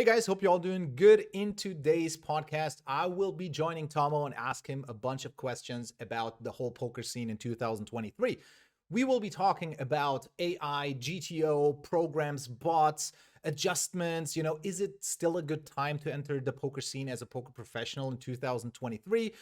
guys, hope you're all doing good. In today's podcast, I will be joining Tommo and ask him a bunch of questions about the whole poker scene in 2023. We will be talking about AI, GTO, programs, bots, adjustments. Is it still a good time to enter the poker scene as a poker professional in 2023?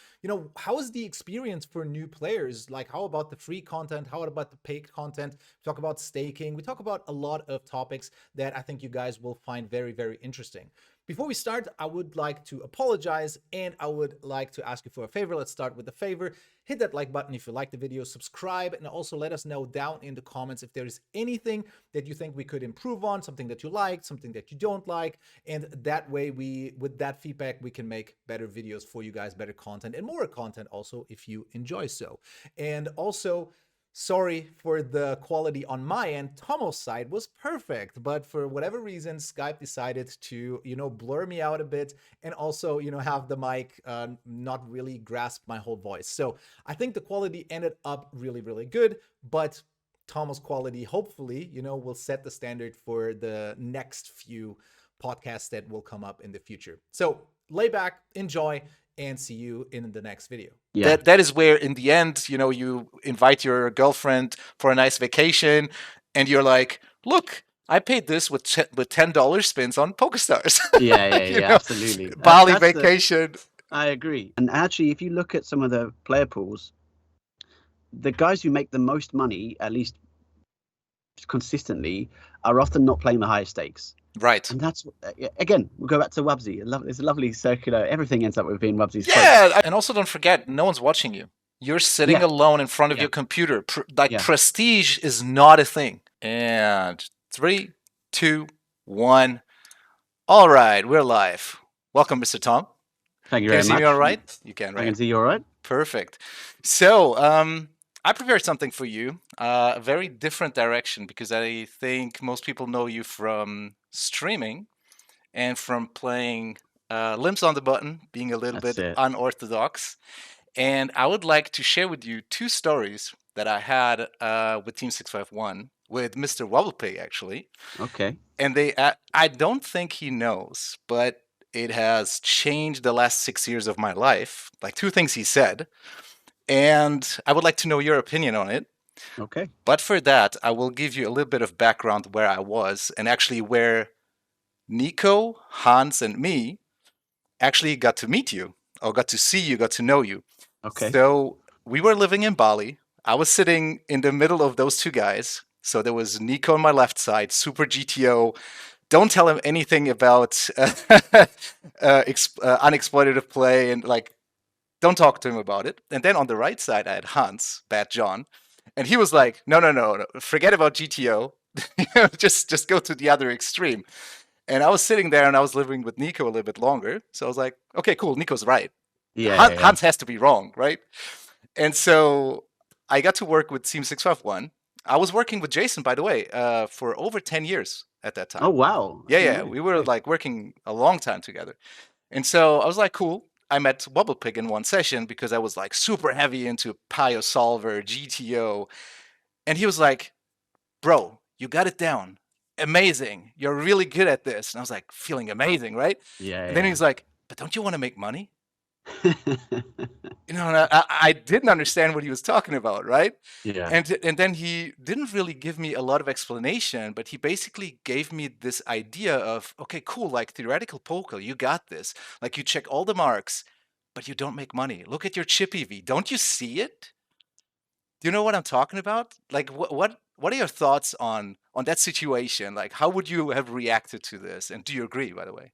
How is the experience for new players? Like, how about the free content? How about the paid content? We talk about staking. We talk about a lot of topics that I think you guys will find very, very interesting. Before we start, I would like to apologize and I would like to ask you for a favor. Let's start with the favor. Hit that like button if you like the video, subscribe, and also let us know down in the comments if there is anything that you think we could improve on, something that you liked, something that you don't like. And that way, with that feedback, we can make better videos for you guys, better content, and more content also if you enjoy so. And also, sorry for the quality on my end. Tommo's side was perfect, but for whatever reason, Skype decided to, blur me out a bit and also, have the mic not really grasp my whole voice. So I think the quality ended up really, really good, but Tommo's quality, hopefully, will set the standard for the next few podcasts that will come up in the future. So lay back, enjoy, and see you in the next video. Yeah. That is where in the end, you invite your girlfriend for a nice vacation and you're like, look, I paid this with $10 spins on PokerStars. Yeah, absolutely. Bali vacation. I agree. And actually, if you look at some of the player pools, the guys who make the most money, at least consistently, are often not playing the highest stakes. Right. And that's, again, we'll go back to Wubsy. It's a lovely circular, everything ends up with being Wubsy's Yeah, and also don't forget, no one's watching you. You're sitting alone in front of your computer. Prestige is not a thing. And 3, 2, 1. All right, we're live. Welcome, Mr. Tom. Thank you very much. Can you see me all right? You can, right? I can see you all right. Perfect. So, I prepared something for you, a very different direction, because I think most people know you from streaming and from playing limps on the button, being a little bit unorthodox. And I would like to share with you 2 stories that I had with Team 651, with Mr. Wobblepig, actually. Okay. And I don't think he knows, but it has changed the last 6 years of my life. Like 2 things he said. And I would like to know your opinion on it. Okay. But for that, I will give you a little bit of background where I was and actually where Nico, Hans, and me actually got to meet you, or got to see you, got to know you. Okay. So we were living in Bali. I was sitting in the middle of those 2 guys. So there was Nico on my left side, super GTO. Don't tell him anything about unexploitative play, and don't talk to him about it. And then on the right side, I had Hans, Bad John. And he was like, no, forget about GTO. just go to the other extreme. And I was sitting there and I was living with Nico a little bit longer. So I was like, okay, cool, Nico's right. Hans has to be wrong, right? And so I got to work with Team 651. I was working with Jason, by the way, for over 10 years at that time. Oh, wow. Yeah. We were working a long time together. And so I was like, cool. I met Wobblepig in one session because I was super heavy into Pio Solver, GTO. And he was like, bro, you got it down. Amazing. You're really good at this. And I was like, feeling amazing, right? Yeah. And then he's like, but don't you want to make money? And I didn't understand what he was talking about, right? Yeah. And then he didn't really give me a lot of explanation, but he basically gave me this idea of, okay, cool, theoretical poker, you got this. You check all the marks, but you don't make money. Look at your chip EV. Don't you see it? Do you know what I'm talking about? What are your thoughts on that situation? How would you have reacted to this? And do you agree, by the way?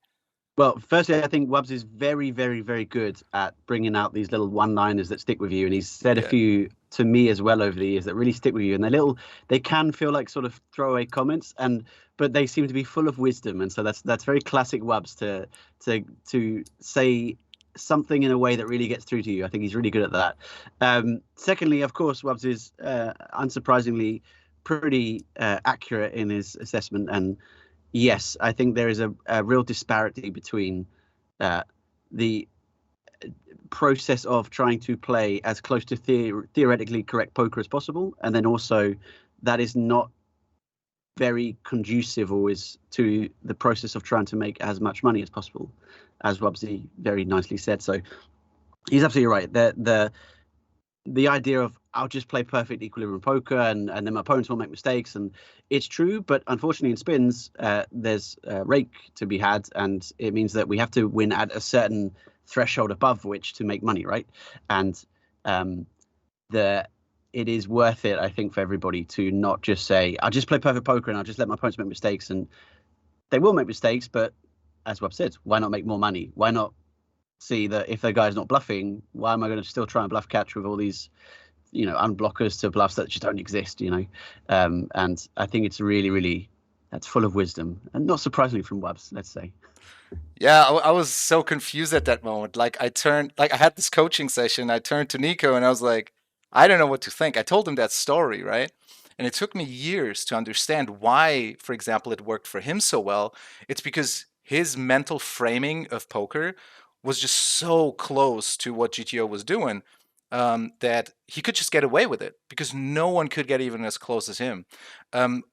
Well, firstly, I think Wubs is very, very, very good at bringing out these little one-liners that stick with you. And he's said a few to me as well over the years that really stick with you. And they can feel like sort of throwaway comments, but they seem to be full of wisdom. And so that's very classic Wubs to say something in a way that really gets through to you. I think he's really good at that. Secondly, of course, Wubs is unsurprisingly pretty accurate in his assessment. And yes, I think there is a real disparity between the process of trying to play as close to theoretically correct poker as possible, and then also that is not very conducive always to the process of trying to make as much money as possible, as Wubsy very nicely said. So he's absolutely right. The idea of I'll just play perfect equilibrium poker and then my opponents will make mistakes, and it's true, but unfortunately in spins there's rake to be had, and it means that we have to win at a certain threshold above which to make money, right? And it is worth it, I think, for everybody to not just say I'll just play perfect poker and I'll just let my opponents make mistakes, and they will make mistakes, but as Wub said, why not make more money? Why not see that if the guy's not bluffing, why am I going to still try and bluff catch with all these, unblockers to bluffs that just don't exist, and I think it's really, really, that's full of wisdom, and not surprisingly from Wubs, let's say. Yeah, I was so confused at that moment. Like I had this coaching session. I turned to Nico and I was like, I don't know what to think. I told him that story, right? And it took me years to understand why, for example, it worked for him so well. It's because his mental framing of poker was just so close to what GTO was doing, that he could just get away with it because no one could get even as close as him.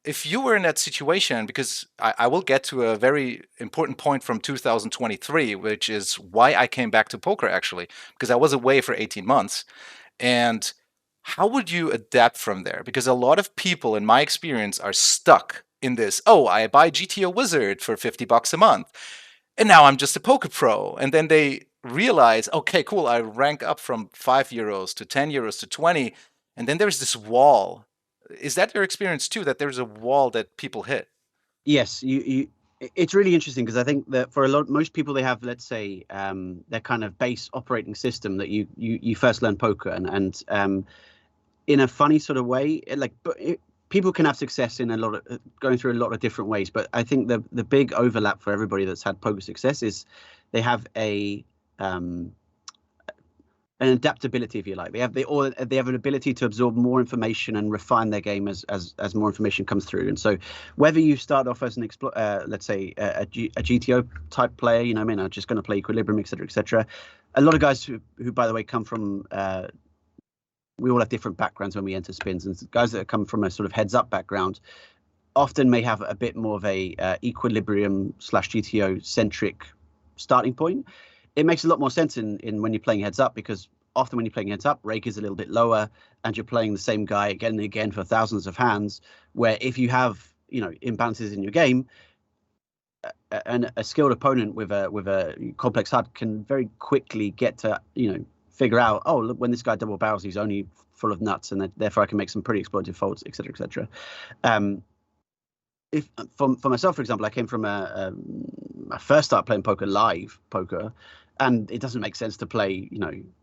If you were in that situation, because I will get to a very important point from 2023, which is why I came back to poker actually, because I was away for 18 months. And how would you adapt from there? Because a lot of people, in my experience, are stuck in this, oh, I buy GTO Wizard for $50 a month, and now I'm just a poker pro. And then they realize, okay, cool, I rank up from €5 to €10 to 20, and then there's this wall. Is that your experience too, that there's a wall that people hit? Yes, it's really interesting because I think that for most people, they have, let's say, their kind of base operating system that you first learn poker, and in a funny sort of way, people can have success in going through a lot of different ways. But I think the big overlap for everybody that's had poker success is they have an adaptability, if you like. They have an ability to absorb more information and refine their game as more information comes through. And so, whether you start off as let's say a GTO type player, I'm just going to play equilibrium, etc., etc. A lot of guys who by the way come from we all have different backgrounds when we enter spins, and guys that come from a sort of heads up background often may have a bit more of a equilibrium / GTO centric starting point. It makes a lot more sense in when you're playing heads up, because often when you're playing heads up, rake is a little bit lower and you're playing the same guy again and again for thousands of hands, where if you have imbalances in your game, and a skilled opponent with a complex HUD can very quickly get to figure out, oh, look, when this guy double barrels, he's only full of nuts, and therefore I can make some pretty exploitive folds, etc., etc. If for myself, for example, I came from I first started playing live poker, and it doesn't make sense to play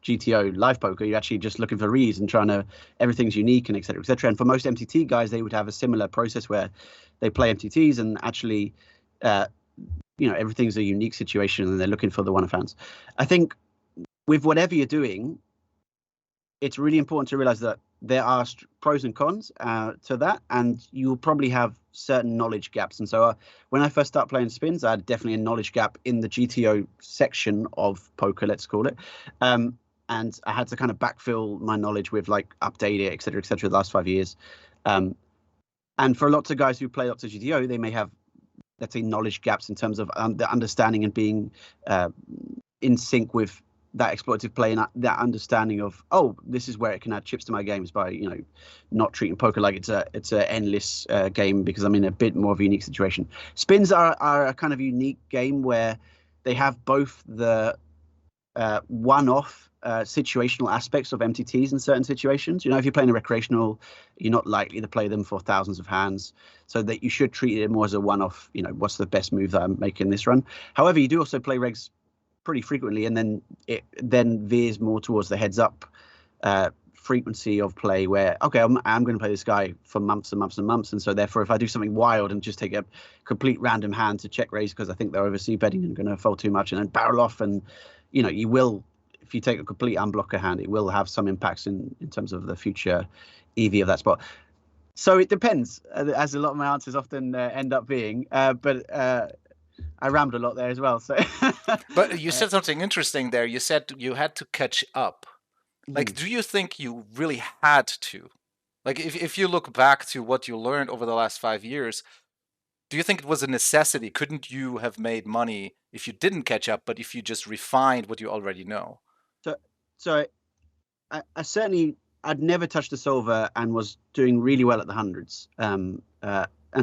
GTO live poker. You're actually just looking for reads and everything's unique and etc., etc. And for most MTT guys, they would have a similar process where they play MTTs and actually everything's a unique situation and they're looking for the one of hands. I think with whatever you're doing, it's really important to realize that there are pros and cons to that, and you'll probably have certain knowledge gaps. And so when I first started playing spins, I had definitely a knowledge gap in the GTO section of poker, let's call it. And I had to kind of backfill my knowledge with update it, etc., etc., the last 5 years. And for lots of guys who play lots of GTO, they may have, let's say, knowledge gaps in terms of the understanding and being in sync with that exploitative play and that understanding of, oh, this is where it can add chips to my games by not treating poker like it's a endless game because I'm in a bit more of a unique situation. Spins are a kind of unique game where they have both the one-off situational aspects of MTTs in certain situations. If you're playing a recreational, you're not likely to play them for thousands of hands, so that you should treat it more as a one-off. What's the best move that I'm making this run? However, you do also play regs pretty frequently, and then it then veers more towards the heads up frequency of play, where okay, I'm going to play this guy for months and months and months, and so therefore if I do something wild and just take a complete random hand to check raise because I think they're overseas betting and going to fold too much and then barrel off, and you will, if you take a complete unblocker hand, it will have some impacts in terms of the future EV of that spot. So it depends, as a lot of my answers often end up being, but I rambled a lot there as well. So, but you said something interesting there. You said you had to catch up. Do you think you really had to? Like if you look back to what you learned over the last 5 years, do you think it was a necessity? Couldn't you have made money if you didn't catch up, but if you just refined what you already know? So I certainly, I'd never touched a solver and was doing really well at the hundreds. And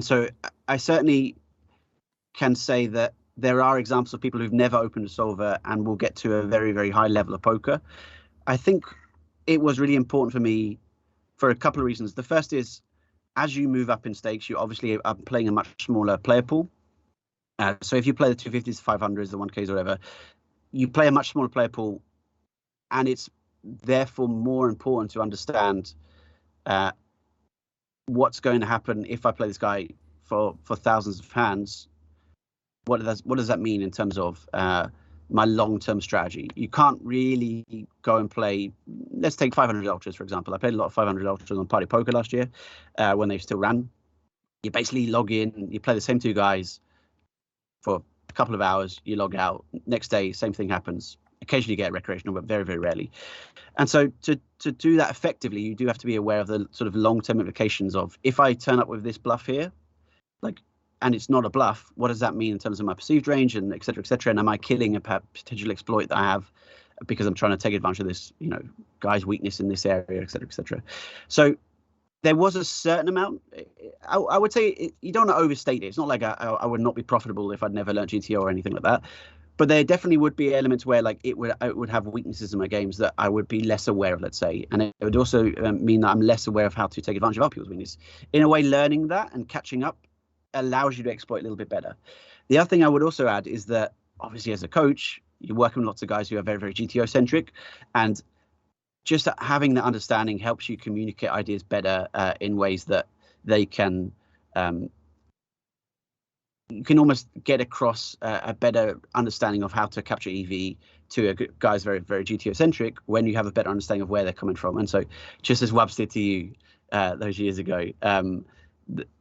so I certainly can say that there are examples of people who've never opened a solver and will get to a very, very high level of poker. I think it was really important for me for a couple of reasons. The first is, as you move up in stakes, you obviously are playing a much smaller player pool. So if you play the 250s, 500s, the 1Ks, or whatever, you play a much smaller player pool, and it's therefore more important to understand what's going to happen if I play this guy for thousands of hands. What does that mean in terms of my long-term strategy? You can't really go and play. Let's take 500 ultras for example. I played a lot of 500 ultras on Party Poker last year when they still ran. You basically log in, you play the same two guys for a couple of hours, you log out. Next day, same thing happens. Occasionally you get recreational, but very, very rarely. And so to do that effectively, you do have to be aware of the sort of long-term implications of, if I turn up with this bluff here, and it's not a bluff, what does that mean in terms of my perceived range, and et cetera, et cetera? And am I killing a potential exploit that I have because I'm trying to take advantage of this, guy's weakness in this area, et cetera, et cetera. So there was a certain amount. I would say you don't want to overstate it. It's not like I would not be profitable if I'd never learned GTO or anything like that. But there definitely would be elements where it would have weaknesses in my games that I would be less aware of, let's say. And it would also mean that I'm less aware of how to take advantage of other people's weaknesses. In a way, learning that and catching up allows you to exploit a little bit better. The other thing I would also add is that obviously as a coach, you're working with lots of guys who are very, very GTO centric, and just having that understanding helps you communicate ideas better in ways that they can you can almost get across a better understanding of how to capture EV to a guys very, very GTO centric when you have a better understanding of where they're coming from. And so just as Wabs did to you those years ago,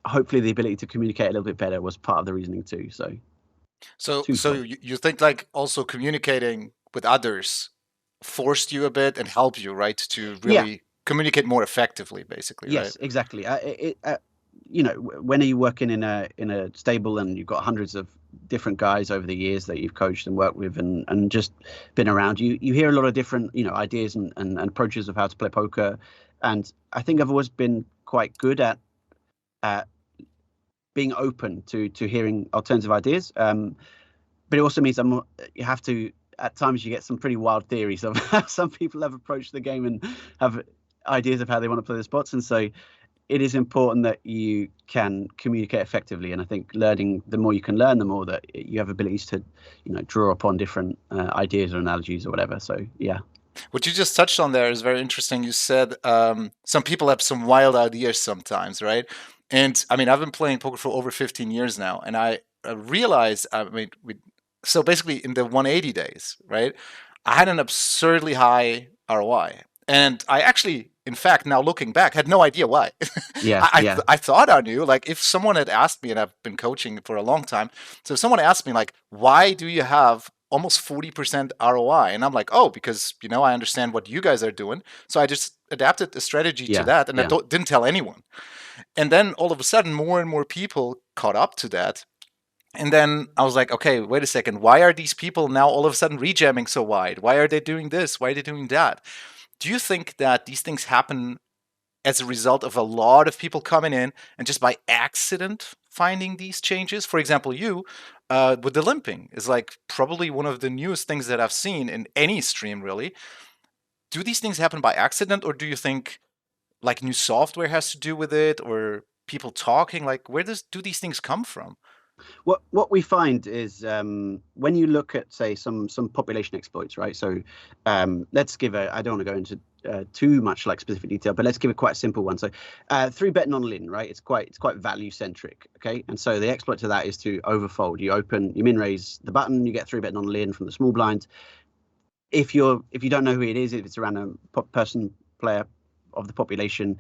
hopefully the ability to communicate a little bit better was part of the reasoning too. So you think also communicating with others forced you a bit and helped you, right, to really communicate more effectively, basically, yes, right? Exactly. When are you working in a stable and you've got hundreds of different guys over the years that you've coached and worked with and just been around, you hear a lot of different ideas and approaches of how to play poker. And I think I've always been quite good at being open to hearing alternative ideas. But it also means you have to, at times you get some pretty wild theories of how some people have approached the game and have ideas of how they want to play the spots. And so it is important that you can communicate effectively. And I think the more you can learn, the more that you have abilities to, draw upon different ideas or analogies or whatever. So, yeah. What you just touched on there is very interesting. You said some people have some wild ideas sometimes, right? And I mean, I've been playing poker for over 15 years now, and I realized, so basically in the 180 days, right, I had an absurdly high ROI. And I actually, in fact, now looking back, had no idea why. I thought I knew. Like, if someone had asked me, and I've been coaching for a long time, so if someone asked me, like, why do you have almost 40% ROI? And I'm like, oh, because, I understand what you guys are doing. So I just adapted a strategy to that, and I didn't tell anyone. And then all of a sudden, more and more people caught up to that. And then I was like, okay, wait a second. Why are these people now all of a sudden rejamming so wide? Why are they doing this? Why are they doing that? Do you think that these things happen as a result of a lot of people coming in and just by accident finding these changes? For example, you with the limping is probably one of the newest things that I've seen in any stream, really. Do these things happen by accident, or do you think new software has to do with it, or people talking? Where do these things come from? What we find is when you look at, say, some population exploits, right? So let's give I don't want to go into too much specific detail, but let's give a quite simple one. So 3-bet non-lin, right? It's quite value centric, okay? And so the exploit to that is to overfold. You min raise the button, you get 3-bet non-lin from the small blind. If you don't know who it is, if it's a random player of the population,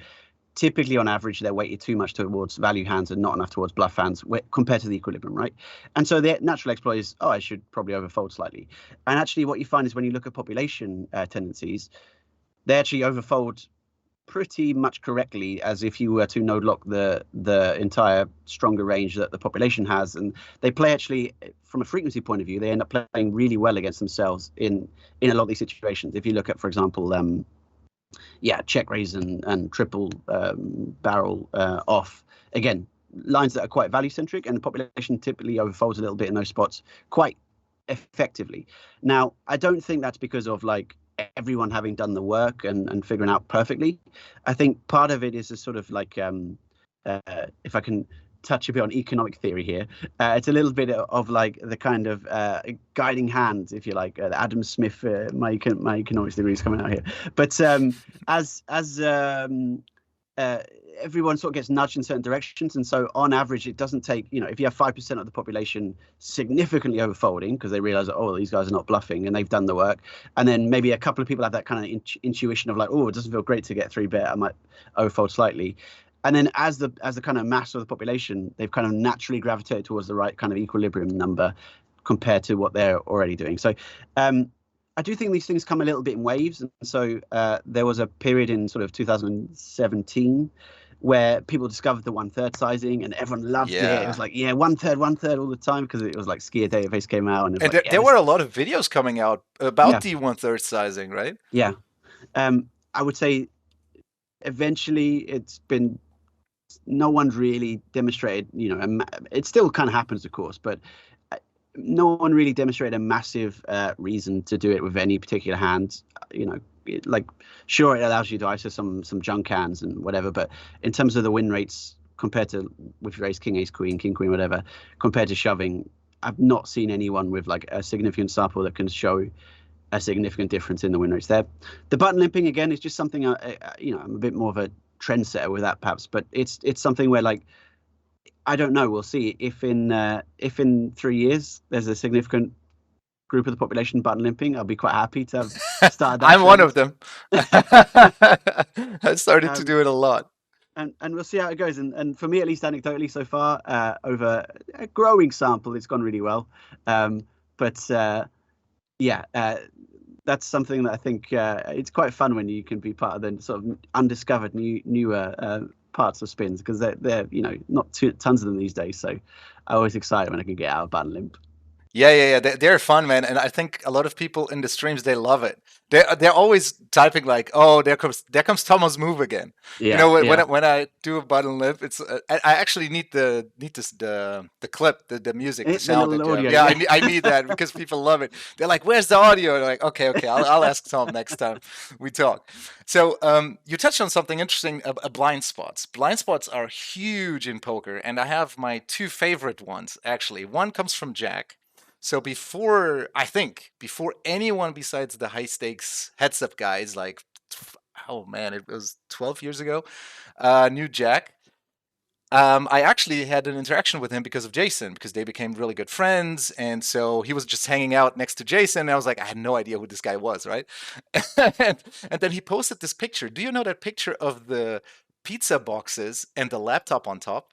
typically on average they're weighted too much towards value hands and not enough towards bluff hands compared to the equilibrium, right? And so the natural exploit is, I should probably overfold slightly. And actually what you find is when you look at population tendencies, they actually overfold pretty much correctly as if you were to node lock the entire stronger range that the population has, and they play actually from a frequency point of view. They end up playing really well against themselves in a lot of these situations. If you look at, for example, check raise and triple barrel off, again, lines that are quite value centric, and the population typically overfolds a little bit in those spots quite effectively. Now, I don't think that's because of like everyone having done the work and figuring out perfectly. I think part of it is a sort of like if I can touch a bit on economic theory here, it's a little bit of like the kind of guiding hand, if you like, the Adam Smith. My economics degree is coming out here, but as everyone sort of gets nudged in certain directions, and so on average it doesn't take, if you have 5% of the population significantly overfolding because they realize that, oh, these guys are not bluffing and they've done the work, and then maybe a couple of people have that kind of intuition of like, oh, it doesn't feel great to get 3-bet, I might overfold slightly, and then as the kind of mass of the population, they've kind of naturally gravitated towards the right kind of equilibrium number compared to what they're already doing. So I do think these things come a little bit in waves, and so there was a period in sort of 2017 where people discovered the 1/3 sizing and everyone loved it. It was like, 1/3 all the time because it was like Skier database came out, and like, there were a lot of videos coming out about the 1/3 sizing, right? Yeah. I would say eventually it's been, no one's really demonstrated, it still kind of happens, of course, but no one really demonstrated a massive reason to do it with any particular hand. Like, sure, it allows you to ISO some junk hands and whatever, but in terms of the win rates compared to if you raise king, ace, queen, king, queen, whatever, compared to shoving, I've not seen anyone with like a significant sample that can show a significant difference in the win rates there. The button limping, again, is just something I'm a bit more of a trendsetter with that, perhaps, but it's something where, like, I don't know. We'll see if in 3 years there's a significant group of the population button limping. I'll be quite happy to have started that. I'm one of them. I started to do it a lot. And we'll see how it goes. And for me, at least anecdotally so far, over a growing sample, it's gone really well. That's something that I think it's quite fun when you can be part of the sort of undiscovered newer parts of spins, because they're not tons of them these days. So I'm always excited when I can get out of button limp. Yeah. They're fun, man, and I think a lot of people in the streams, they love it. They're always typing like, "Oh, there comes Tommo's move again." Yeah, when I do a button limp, it's I actually need the clip, the music, the sound. Audio, I need that because people love it. They're like, "Where's the audio?" And I'm like, okay, I'll ask Tom next time we talk. So you touched on something interesting, blind spots. Blind spots are huge in poker, and I have my two favorite ones actually. One comes from Jack. So before anyone besides the high stakes heads up guys, like, oh man, it was 12 years ago, knew Jack. I actually had an interaction with him because of Jason, because they became really good friends. And so he was just hanging out next to Jason. And I was like, I had no idea who this guy was, right? and then he posted this picture. Do you know that picture of the pizza boxes and the laptop on top?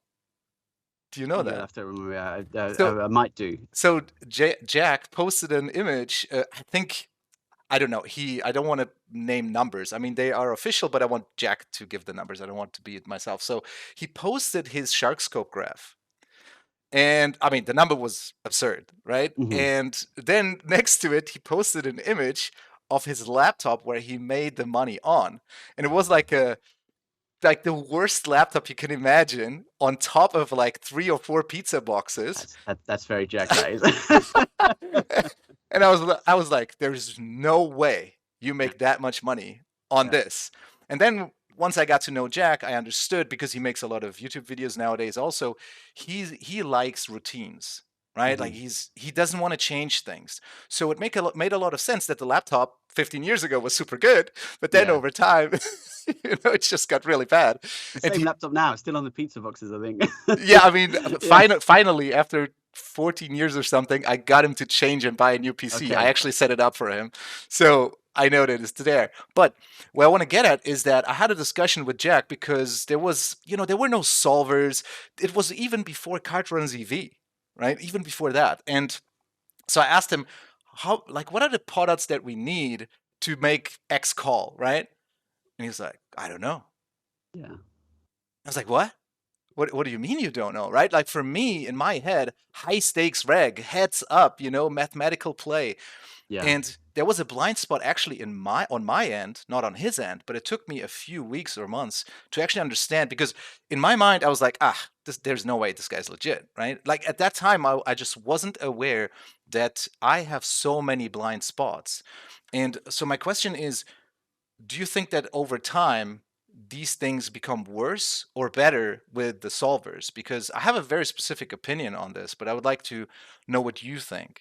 Do you know that? I have to remember. I might do. So Jack posted an image. I don't know. I don't want to name numbers. I mean, they are official, but I want Jack to give the numbers. I don't want to be it myself. So he posted his shark scope graph. And I mean, the number was absurd, right? Mm-hmm. And then next to it, he posted an image of his laptop where he made the money on. And it was like the worst laptop you can imagine, on top of like 3 or 4 pizza boxes. That's very Jack, that is. And I was like, there's no way you make that much money on this. And then once I got to know Jack, I understood, because he makes a lot of YouTube videos nowadays also. He likes routines, right? Mm-hmm. Like he doesn't want to change things. So it made a lot of sense that the laptop 15 years ago was super good, but then over time, it's just got really bad. Same laptop now, it's still on the pizza boxes, I think. Yeah, I mean, finally, after 14 years or something, I got him to change and buy a new PC. Okay. I actually set it up for him. So I know that it's there. But what I want to get at is that I had a discussion with Jack, because there was, there were no solvers. It was even before Card Runs EV, right? Even before that. And so I asked him, what are the products that we need to make X call, right? And he's like, I don't know. Yeah. I was like, what? What do you mean you don't know, right? Like for me, in my head, high stakes reg, heads up, mathematical play. Yeah. And there was a blind spot actually on my end, not on his end, but it took me a few weeks or months to actually understand, because in my mind I was like, there's no way this guy's legit, right? Like at that time I just wasn't aware that I have so many blind spots. And so my question is, do you think that over time these things become worse or better with the solvers? Because I have a very specific opinion on this, but I would like to know what you think.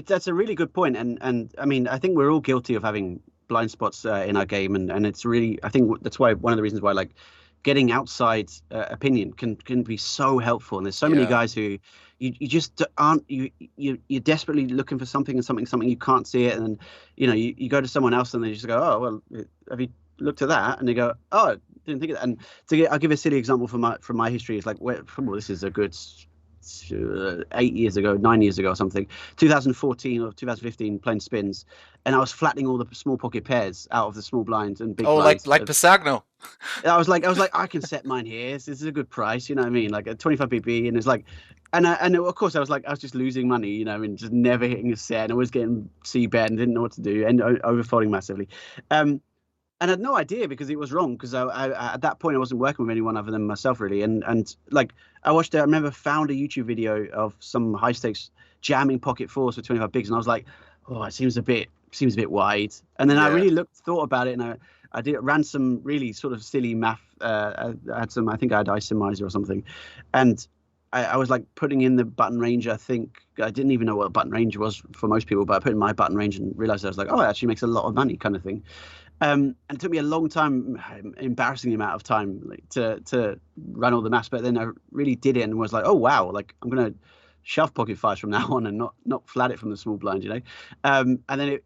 That's a really good point, and I mean, I think we're all guilty of having blind spots in our game, and it's really, I think that's why one of the reasons why, like, getting outside opinion can be so helpful. And there's so many Yeah. guys who you just aren't, you're desperately looking for something, and something you can't see it, and you go to someone else and they just go, oh well, have you looked at that? And they go, oh, didn't think of that. And I'll give a silly example from my history. It's like, well, this is a good 8 years ago, 9 years ago or something, 2014 or 2015, playing spins, and I was flattening all the small pocket pairs out of the small blinds and big blinds. Like Pisagno. I was like, I can set mine here. This is a good price, you know what I mean? Like a 25 pp, and it's like, and of course I was just losing money, and just never hitting a set, and always getting C bet and didn't know what to do, and overfolding massively. And I had no idea because it was wrong, because I at that point I wasn't working with anyone other than myself really, and like I remember found a YouTube video of some high stakes jamming pocket fours for 25 bigs, and I was like, oh, it seems a bit wide. And then I really thought about it, and I ran some really sort of silly math. I think I had Isomizer or something, and I was like putting in the button range. I think I didn't even know what a button range was for most people, but I put in my button range and realized I was like, oh, it actually makes a lot of money, kind of thing. And it took me a long time, embarrassing amount of time, like, to run all the maths. But then I really did it and was like, oh wow, like I'm gonna shove pocket fives from now on and not flat it from the small blind, And then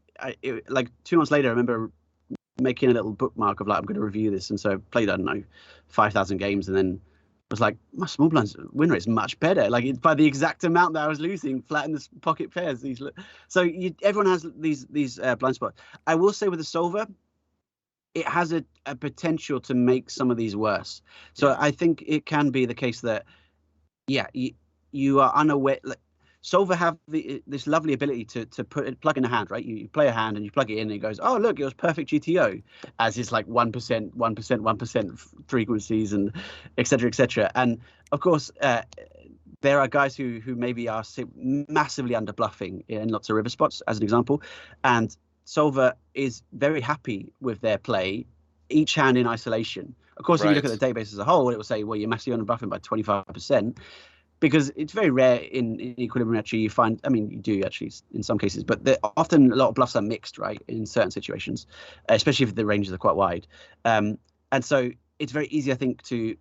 it like 2 months later, I remember making a little bookmark of like, I'm going to review this, and so I played, I don't know, 5,000 games, and then was like, my small blind's win rate is much better. Like by the exact amount that I was losing, flat in the pocket pairs. So everyone has these blind spots. I will say with the solver, it has a potential to make some of these worse. So I think it can be the case that, you are unaware. Like, solver have this lovely ability to plug in a hand, right? You play a hand and you plug it in, and it goes, oh look, it was perfect GTO, as is like 1% frequencies, and etc. And of course, there are guys who maybe are massively under bluffing in lots of river spots, as an example, and solver is very happy with their play, each hand in isolation. Of course, if you look at the database as a whole, it will say, well, you're massively under bluffing by 25%, because it's very rare in equilibrium actually you find, I mean, you do actually in some cases, but often a lot of bluffs are mixed, right, in certain situations, especially if the ranges are quite wide. And so it's very easy, I think, to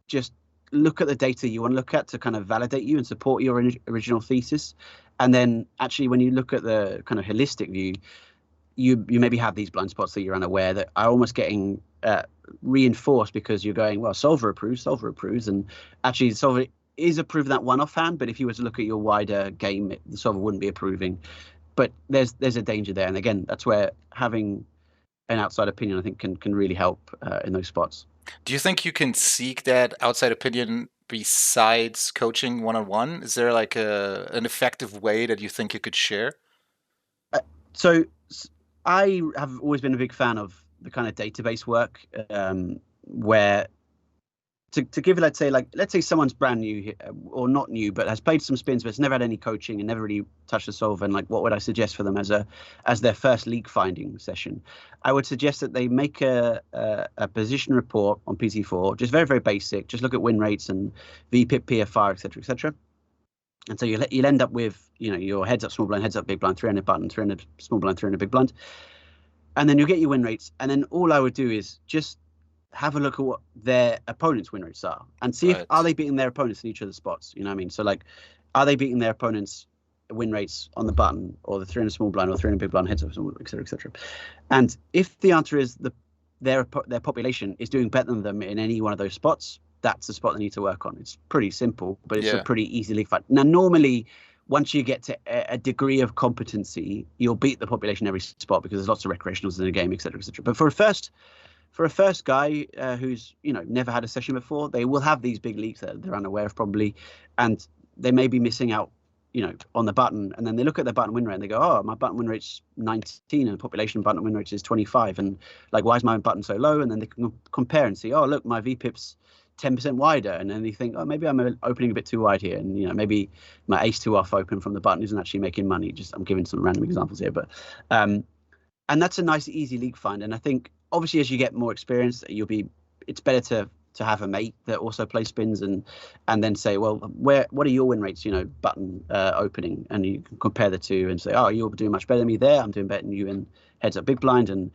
just look at the data you want to look at to kind of validate you and support your original thesis. And then actually when you look at the kind of holistic view, you maybe have these blind spots that you're unaware that are almost getting reinforced, because you're going, well, solver approves, and actually solver is approving that one-off hand, but if you were to look at your wider game, the solver wouldn't be approving. But there's a danger there, and again, that's where having an outside opinion, I think, can really help in those spots. Do you think you can seek that outside opinion besides coaching one-on-one? Is there like an effective way that you think you could share? So I have always been a big fan of the kind of database work, where to give, let's say someone's brand new, or not new, but has played some spins, but has never had any coaching and never really touched the solver, and like, what would I suggest for them as their first league finding session? I would suggest that they make a position report on PT4, just very, very basic. Just look at win rates and VPIP, PFR, etc. And so you'll end up with, your heads up, small blind, heads up, big blind, 300 button, 300 small blind, 300 big blind. And then you'll get your win rates. And then all I would do is just have a look at what their opponents' win rates are, and see if are they beating their opponents in each of the spots. You know what I mean? So like, are they beating their opponents' win rates on the button, or the 300 small blind, or 300 big blind, heads up, etc. And if the answer is their population is doing better than them in any one of those spots, that's the spot they need to work on. It's pretty simple, but it's a pretty easy league fight. Now, normally, once you get to a degree of competency, you'll beat the population every spot, because there's lots of recreationals in the game, etc. But for a first for a first guy who's never had a session before, they will have these big leaks that they're unaware of probably, and they may be missing out on the button, and then they look at the button win rate and they go, oh, my button win rate's 19 and the population button win rate is 25, and like, why is my button so low? And then they can compare and see, oh, look, my VPIP's 10% wider, and then they think, oh, maybe I'm opening a bit too wide here, and maybe my ace 2 off open from the button isn't actually making money. Just, I'm giving some random examples here, but and that's a nice easy leak find. And I think obviously as you get more experience, it's better to have a mate that also plays spins and then say, well, what are your win rates, button opening, and you can compare the two and say, oh, you're doing much better than me there, I'm doing better than you in heads up big blind. And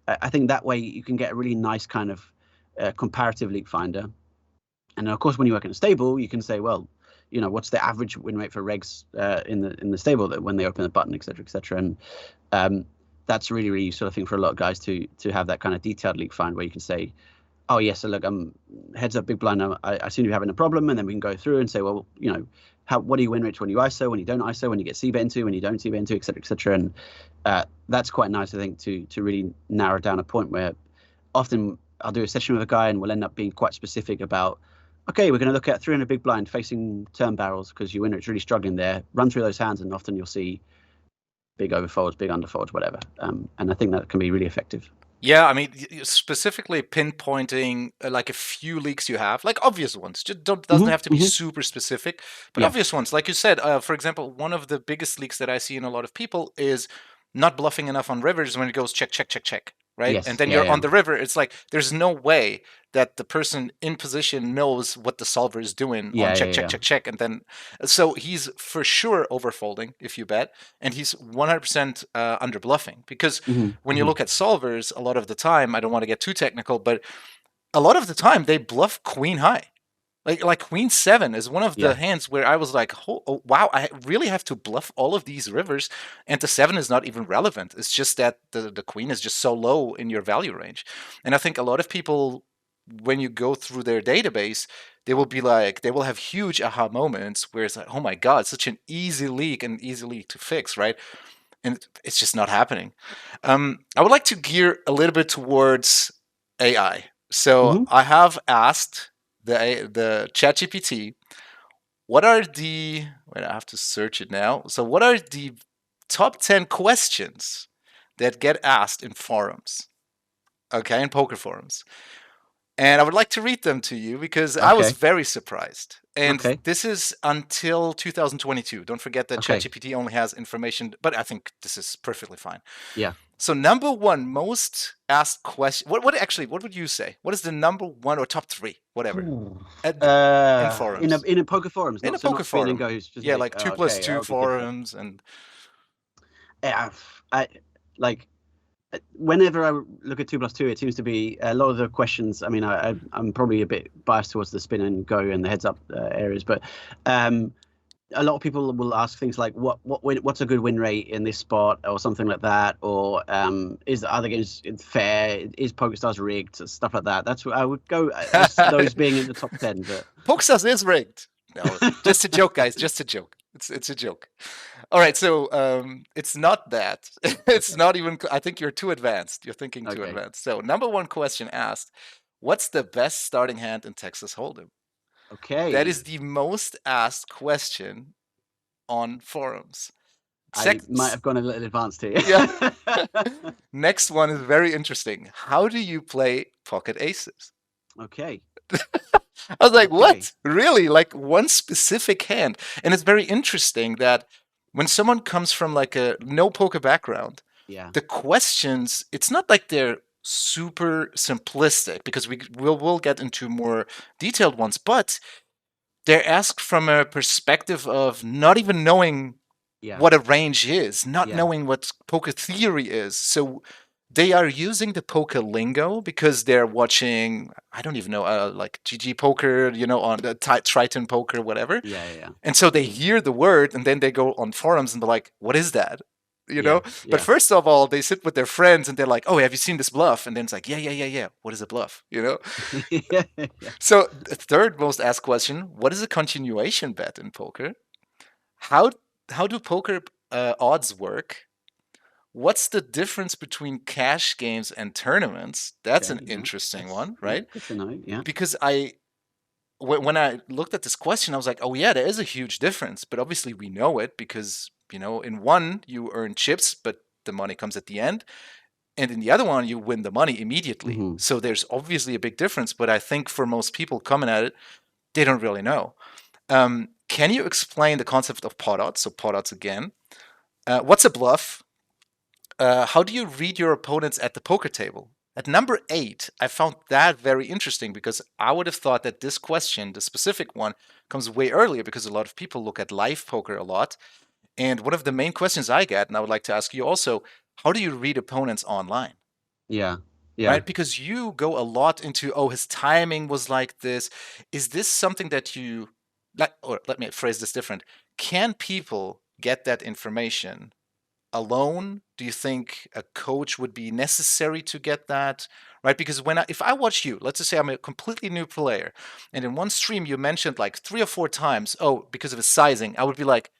I think that way you can get a really nice kind of comparative leak finder. And of course, when you work in a stable, you can say, well, what's the average win rate for regs in the stable that when they open the button, et cetera, and that's really, really useful, I think, for a lot of guys to have that kind of detailed leak find where you can say, oh yes, so look, I'm heads up big blind, I seem to be having a problem, and then we can go through and say, well, what are your win rates when you ISO, when you don't ISO, when you get c-bet into, when you don't c-bet into, et cetera, and that's quite nice, I think, to really narrow down a point where often I'll do a session with a guy and we'll end up being quite specific about, okay, we're going to look at 300 big blind facing turn barrels because your win rate's really struggling there. Run through those hands, and often you'll see big overfolds, big underfolds, whatever. And I think that can be really effective. Yeah, I mean, specifically pinpointing like a few leaks you have, like obvious ones. Just doesn't have to be super specific, but obvious ones. Like you said, for example, one of the biggest leaks that I see in a lot of people is not bluffing enough on rivers when it goes check, check, check, check, right? Yes. And then you're on the river. It's like there's no way that the person in position knows what the solver is doing on check, check, check, check. And then, so he's for sure overfolding if you bet, and he's 100% under bluffing, because when you look at solvers, a lot of the time, I don't want to get too technical, but a lot of the time they bluff queen high. Like queen 7 is one of the hands where I was like, oh, wow, I really have to bluff all of these rivers, and the 7 is not even relevant. It's just that the queen is just so low in your value range. And I think a lot of people, when you go through their database, they will have huge aha moments where it's like, oh my God, such an easy leak to fix, right? And it's just not happening. I would like to gear a little bit towards AI. So I have asked the ChatGPT, what are the, wait, I have to search it now. So what are the top 10 questions that get asked in forums? Okay, in poker forums. And I would like to read them to you because I was very surprised. And this is until 2022. Don't forget that ChatGPT only has information, but I think this is perfectly fine. Yeah. So number one most asked question. What would you say? What is the number one or top 3, whatever, in forums? In a poker forums. In a poker forum. Goes, yeah, like 2+2 forums and. Whenever I look at 2+2, it seems to be a lot of the questions. I mean, I'm probably a bit biased towards the spin and go and the heads up areas, but a lot of people will ask things like, what's a good win rate in this spot, or something like that, or is the other games fair? Is PokerStars rigged? Stuff like that. That's what I would go as those being in the top 10. But PokerStars is rigged. No, just a joke, guys. Just a joke. It's a joke. All right, so it's not that. It's not even. I think you're too advanced. You're thinking too advanced. So number one question asked, what's the best starting hand in Texas Hold'em? Okay. That is the most asked question on forums. I might have gone a little advanced here. Yeah. Next one is very interesting. How do you play pocket aces? Okay. I was like, what? Really? Like one specific hand? And it's very interesting that when someone comes from like a no poker background, the questions, it's not like they're super simplistic, because we'll get into more detailed ones, but they're asked from a perspective of not even knowing what a range is, not knowing what poker theory is. So they are using the poker lingo because they're watching, I don't even know, like GG Poker, on the Triton Poker, whatever. Yeah. And so they hear the word, and then they go on forums and they're like, what is that? But first of all, they sit with their friends and they're like, oh, have you seen this bluff? And then it's like, yeah. What is a bluff? So the third most asked question, what is a continuation bet in poker? How do poker odds work? What's the difference between cash games and tournaments? That's an Okay, yeah, interesting that's one, right? good to know. Yeah. Because when I looked at this question, I was like, oh yeah, there is a huge difference. But obviously we know it because, in one you earn chips, but the money comes at the end. And in the other one, you win the money immediately. Mhm. So there's obviously a big difference. But I think for most people coming at it, they don't really know. Can you explain the concept of pot odds? So pot odds again. What's a bluff? How do you read your opponents at the poker table? At number 8, I found that very interesting because I would have thought that this question, the specific one, comes way earlier because a lot of people look at live poker a lot. And one of the main questions I get, and I would like to ask you also, how do you read opponents online? Yeah. Yeah. Right? Because you go a lot into, oh, his timing was like this. Is this something that you, or let me phrase this different. Can people get that information alone? Do you think a coach would be necessary to get that? Right? Because if I watch you, let's just say I'm a completely new player, and in one stream you mentioned like 3 or 4 times, oh, because of his sizing, I would be like,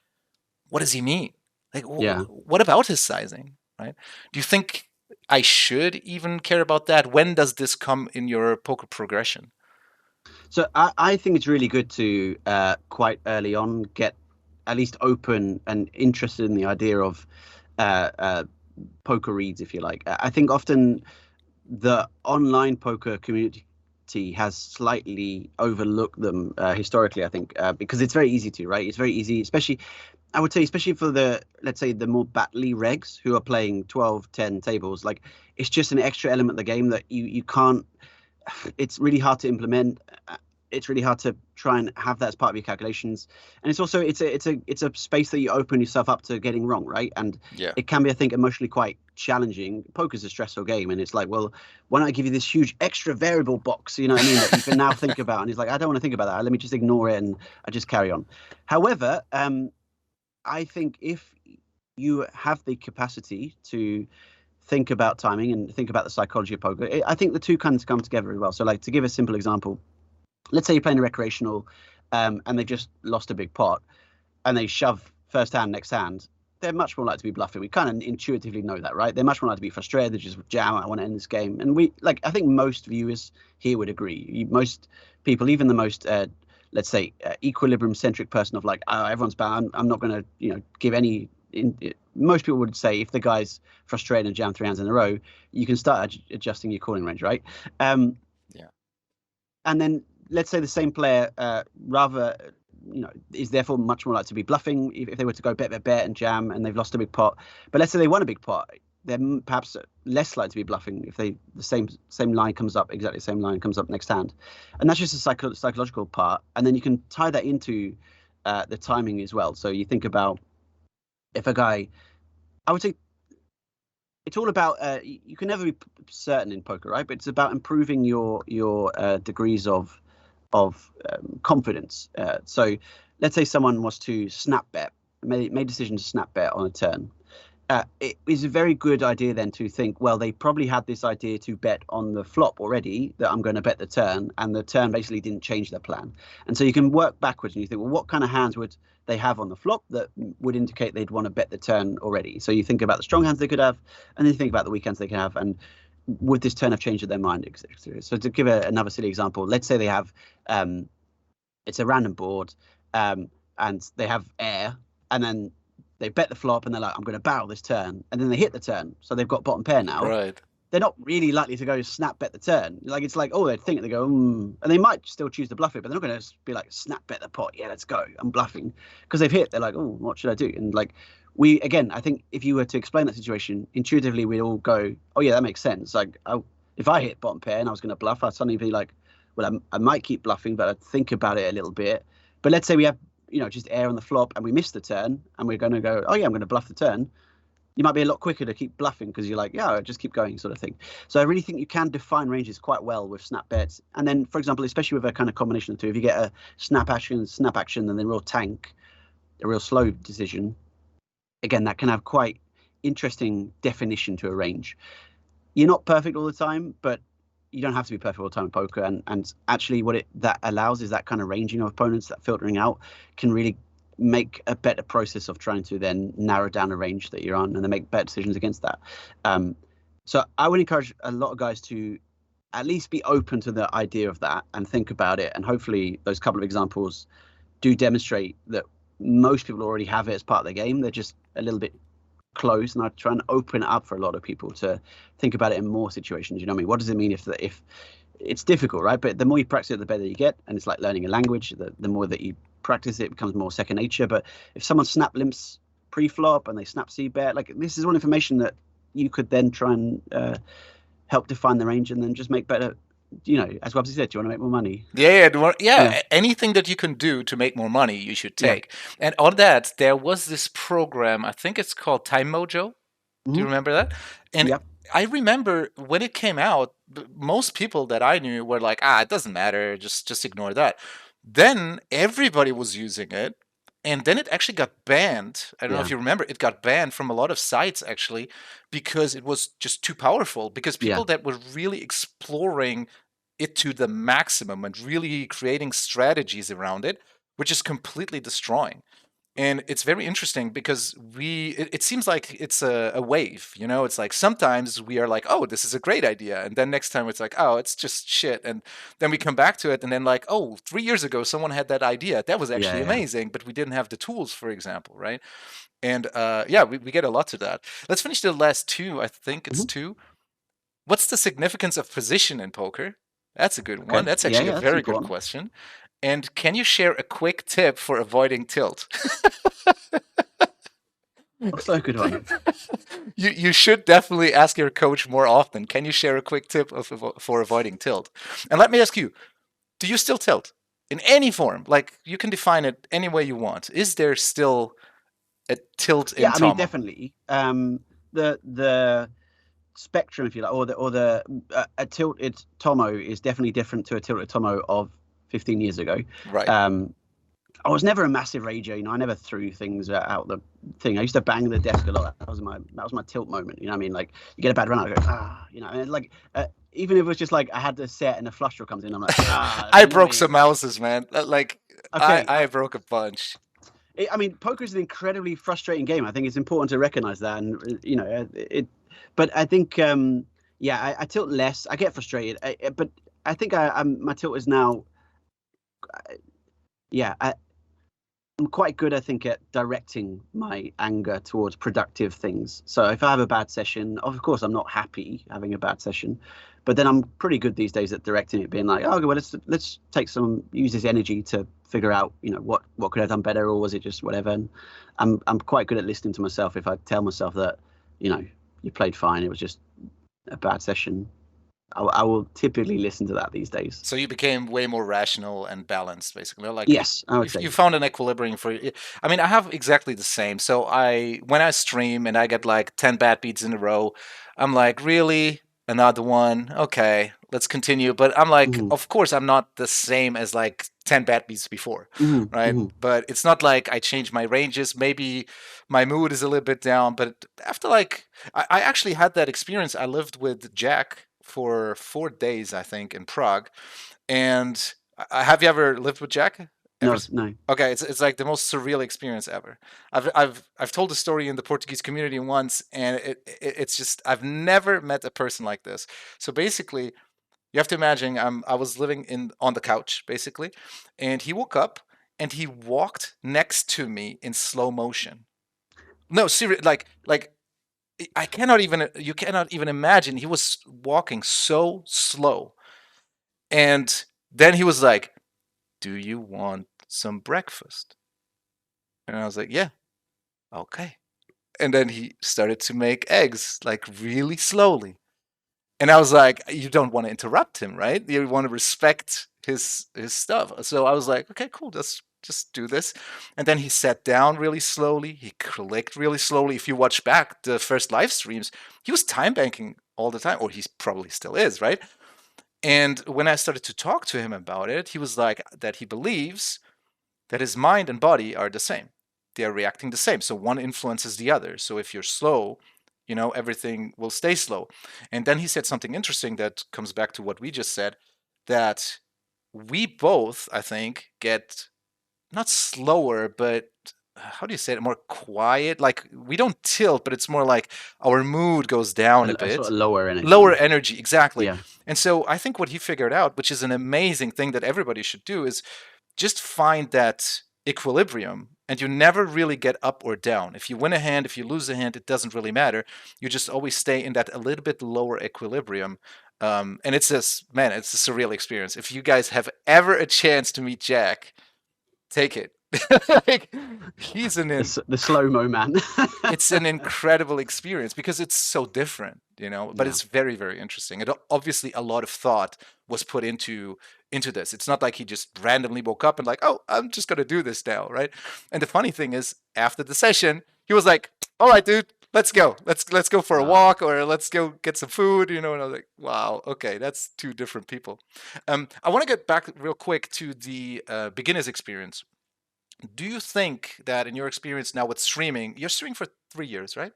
what does he mean? Like, Yeah. what about his sizing? Right? Do you think I should even care about that? When does this come in your poker progression? So I think it's really good to quite early on get at least open and interested in the idea of poker reads, if you like. I think often the online poker community has slightly overlooked them historically, I think, because it's very easy to, right? It's very easy, especially, I would say, especially for let's say, the more battly regs who are playing 12, 10 tables. Like, it's just an extra element of the game that you can't, it's really hard to implement. It's really hard to try and have that as part of your calculations, and it's also it's a space that you open yourself up to getting wrong, right? And Yeah. it can be, I think, emotionally quite challenging. Poker's a stressful game, and it's like, well, why don't I give you this huge extra variable box, you know what I mean, that you can now think about? And he's like, I don't want to think about that. Let me just ignore it, and I just carry on. However, I think if you have the capacity to think about timing and think about the psychology of poker, I think the two kind of come together as well. So, like, to give a simple example, let's say you're playing a recreational and they just lost a big pot and they shove first hand, next hand. They're much more likely to be bluffing. We kind of intuitively know that, right? They're much more likely to be frustrated. They just jam, I want to end this game. And I think most viewers here would agree. Most people, even the most, let's say, equilibrium centric person of like, oh, everyone's bad. I'm not going to, give any. Most people would say if the guy's frustrated and jammed 3 hands in a row, you can start adjusting your calling range, right? Yeah. And then let's say the same player is therefore much more likely to be bluffing if they were to go bet and jam and they've lost a big pot. But let's say they won a big pot, they're perhaps less likely to be bluffing if the same line comes up, exactly the same line comes up next hand. And that's just a psychological part. And then you can tie that into the timing as well. So you think about if a guy, I would say, it's all about you can never be certain in poker, right? But it's about improving your degrees of confidence. So let's say someone was to snap bet, made a decision to snap bet on a turn. It is a very good idea then to think, well, they probably had this idea to bet on the flop already, that I'm going to bet the turn, and the turn basically didn't change their plan. And so you can work backwards and you think, well, what kind of hands would they have on the flop that would indicate they'd want to bet the turn already? So you think about the strong hands they could have, and then you think about the weak hands they can have, and would this turn have changed their mind? So to give another silly example, let's say they have, it's a random board, and they have air, and then they bet the flop and they're like, I'm going to barrel this turn. And then they hit the turn. So they've got bottom pair now. Right. They're not really likely to go snap bet the turn. Like, it's like, oh, they think, they go, and they might still choose to bluff it, but they're not going to be like, snap bet the pot. Yeah, let's go. I'm bluffing. Because they've hit. They're like, oh, what should I do? And like, again, I think if you were to explain that situation, intuitively, we'd all go, oh, yeah, that makes sense. Like, if I hit bottom pair and I was going to bluff, I'd suddenly be like, well, I might keep bluffing, but I'd think about it a little bit. But let's say we have, just air on the flop and we miss the turn and we're going to go, oh yeah, I'm going to bluff the turn. You might be a lot quicker to keep bluffing because you're like, yeah, just keep going, sort of thing. So I really think you can define ranges quite well with snap bets. And then, for example, especially with a kind of combination of two, if you get a snap action, and then real tank, a real slow decision, again, that can have quite interesting definition to a range. You're not perfect all the time, but you don't have to be perfect all the time in poker. And actually what that allows is that kind of ranging of opponents, that filtering out can really make a better process of trying to then narrow down a range that you're on and then make better decisions against that. So I would encourage a lot of guys to at least be open to the idea of that and think about it. And hopefully those couple of examples do demonstrate that most people already have it as part of the game. They're just a little bit closed, and I try and open it up for a lot of people to think about it in more situations. You know what I mean? What does it mean if it's difficult, right? But the more you practice it, the better you get. And it's like learning a language. The more that you practice it, it becomes more second nature. But if someone snap limps pre-flop and they snap c-bet, like this is all information that you could then try and help define the range and then just make better. You know, as Wabsy said, do you want to make more money? Yeah. Anything that you can do to make more money, you should take. Yeah. And on that, there was this program. I think it's called Tommo. Do you remember that? And I remember when it came out, most people that I knew were like, it doesn't matter, just ignore that. Then everybody was using it. And then it actually got banned. I don't know if you remember. It got banned from a lot of sites, actually, because it was just too powerful. Because people that were really exploring it to the maximum and really creating strategies around it, were just completely destroying. And it's very interesting because it seems like it's a wave, you know. It's like sometimes we are like, oh, this is a great idea, and then next time it's like, oh, it's just shit, and then we come back to it, and then like, oh, 3 years ago someone had that idea, that was actually amazing, but we didn't have the tools, for example, right? And we get a lot to that. Let's finish the last two. I think it's two. What's the significance of position in poker? That's a good one. That's actually a very good question. And can you share a quick tip for avoiding tilt? Also a good one. You should definitely ask your coach more often. Can you share a quick tip for avoiding tilt? And let me ask you, do you still tilt? In any form? Like, you can define it any way you want. Is there still a tilt in Tommo? Yeah, I mean, definitely. The spectrum, if you like, or a tilt at Tommo is definitely different to a tilt at Tommo of 15 years ago. Right. I was never a massive rager, you know. I never threw things out the thing. I used to bang the desk a lot. That was my tilt moment. You know what I mean? Like, you get a bad run, I go, you know. And like, even if it was just like I had the set and a flush draw comes in, I'm like, I broke some houses, man. Like, I broke a bunch. I mean, poker is an incredibly frustrating game. I think it's important to recognize that, and you know, But I think, I tilt less. I get frustrated, but I think my tilt is now. I'm quite good, I think, at directing my anger towards productive things. So if I have a bad session, of course, I'm not happy having a bad session, but then I'm pretty good these days at directing it, being like, oh, well, let's use this energy to figure out, you know, what could I have done better, or was it just whatever? And I'm quite good at listening to myself. If I tell myself that, you know, you played fine, it was just a bad session, I will typically listen to that these days. So you became way more rational and balanced, basically. Like, yes, I would say. You found an equilibrium for it. I mean, I have exactly the same. So when I stream and I get like 10 bad beats in a row, I'm like, really? Another one? Okay, let's continue. But I'm like, of course, I'm not the same as like 10 bad beats before, right? But it's not like I changed my ranges. Maybe my mood is a little bit down. But after like, I actually had that experience. I lived with Jack for 4 days, I think, in Prague. And have you ever lived with Jack? No. Okay, it's like the most surreal experience ever. I've told the story in the Portuguese community once, and it's just, I've never met a person like this. So basically, you have to imagine I was living on the couch, basically, and he woke up and he walked next to me in slow motion. No, seriously, like you cannot even imagine. He was walking so slow. And then he was like, do you want some breakfast? And I was like, yeah, okay. And then he started to make eggs, like really slowly. And I was like, you don't want to interrupt him, right? You want to respect his stuff. So I was like, okay, cool, let's just do this. And then he sat down really slowly. He clicked really slowly. If you watch back the first live streams, he was time banking all the time, or he probably still is, right? And when I started to talk to him about it, he was like that he believes that his mind and body are the same. They are reacting the same. So one influences the other. So if you're slow, you know, everything will stay slow. And then he said something interesting that comes back to what we just said, that we both, I think, get not slower, but how do you say it? More quiet. Like we don't tilt, but it's more like our mood goes down a A sort bit. of lower energy. Lower energy, exactly. Yeah. And so I think what he figured out, which is an amazing thing that everybody should do, is just find that equilibrium, and you never really get up or down. If you win a hand, if you lose a hand, it doesn't really matter. You just always stay in that a little bit lower equilibrium. And it's this, man, it's a surreal experience. If you guys have ever a chance to meet Jack, take it. Like, he's The slow-mo man. it's an incredible experience because it's so different, but Yeah. it's very, very interesting. And obviously a lot of thought was put into this. It's not like he just randomly woke up and like, oh, I'm just gonna do this now, right? And the funny thing is, after the session, he was like, all right, dude, let's go. Let's go for a Wow. walk, or let's go get some food, and I was like, wow, okay, that's two different people. I want to get back real quick to the beginner's experience. Do you think that in your experience now with streaming, you're streaming for 3 years, right?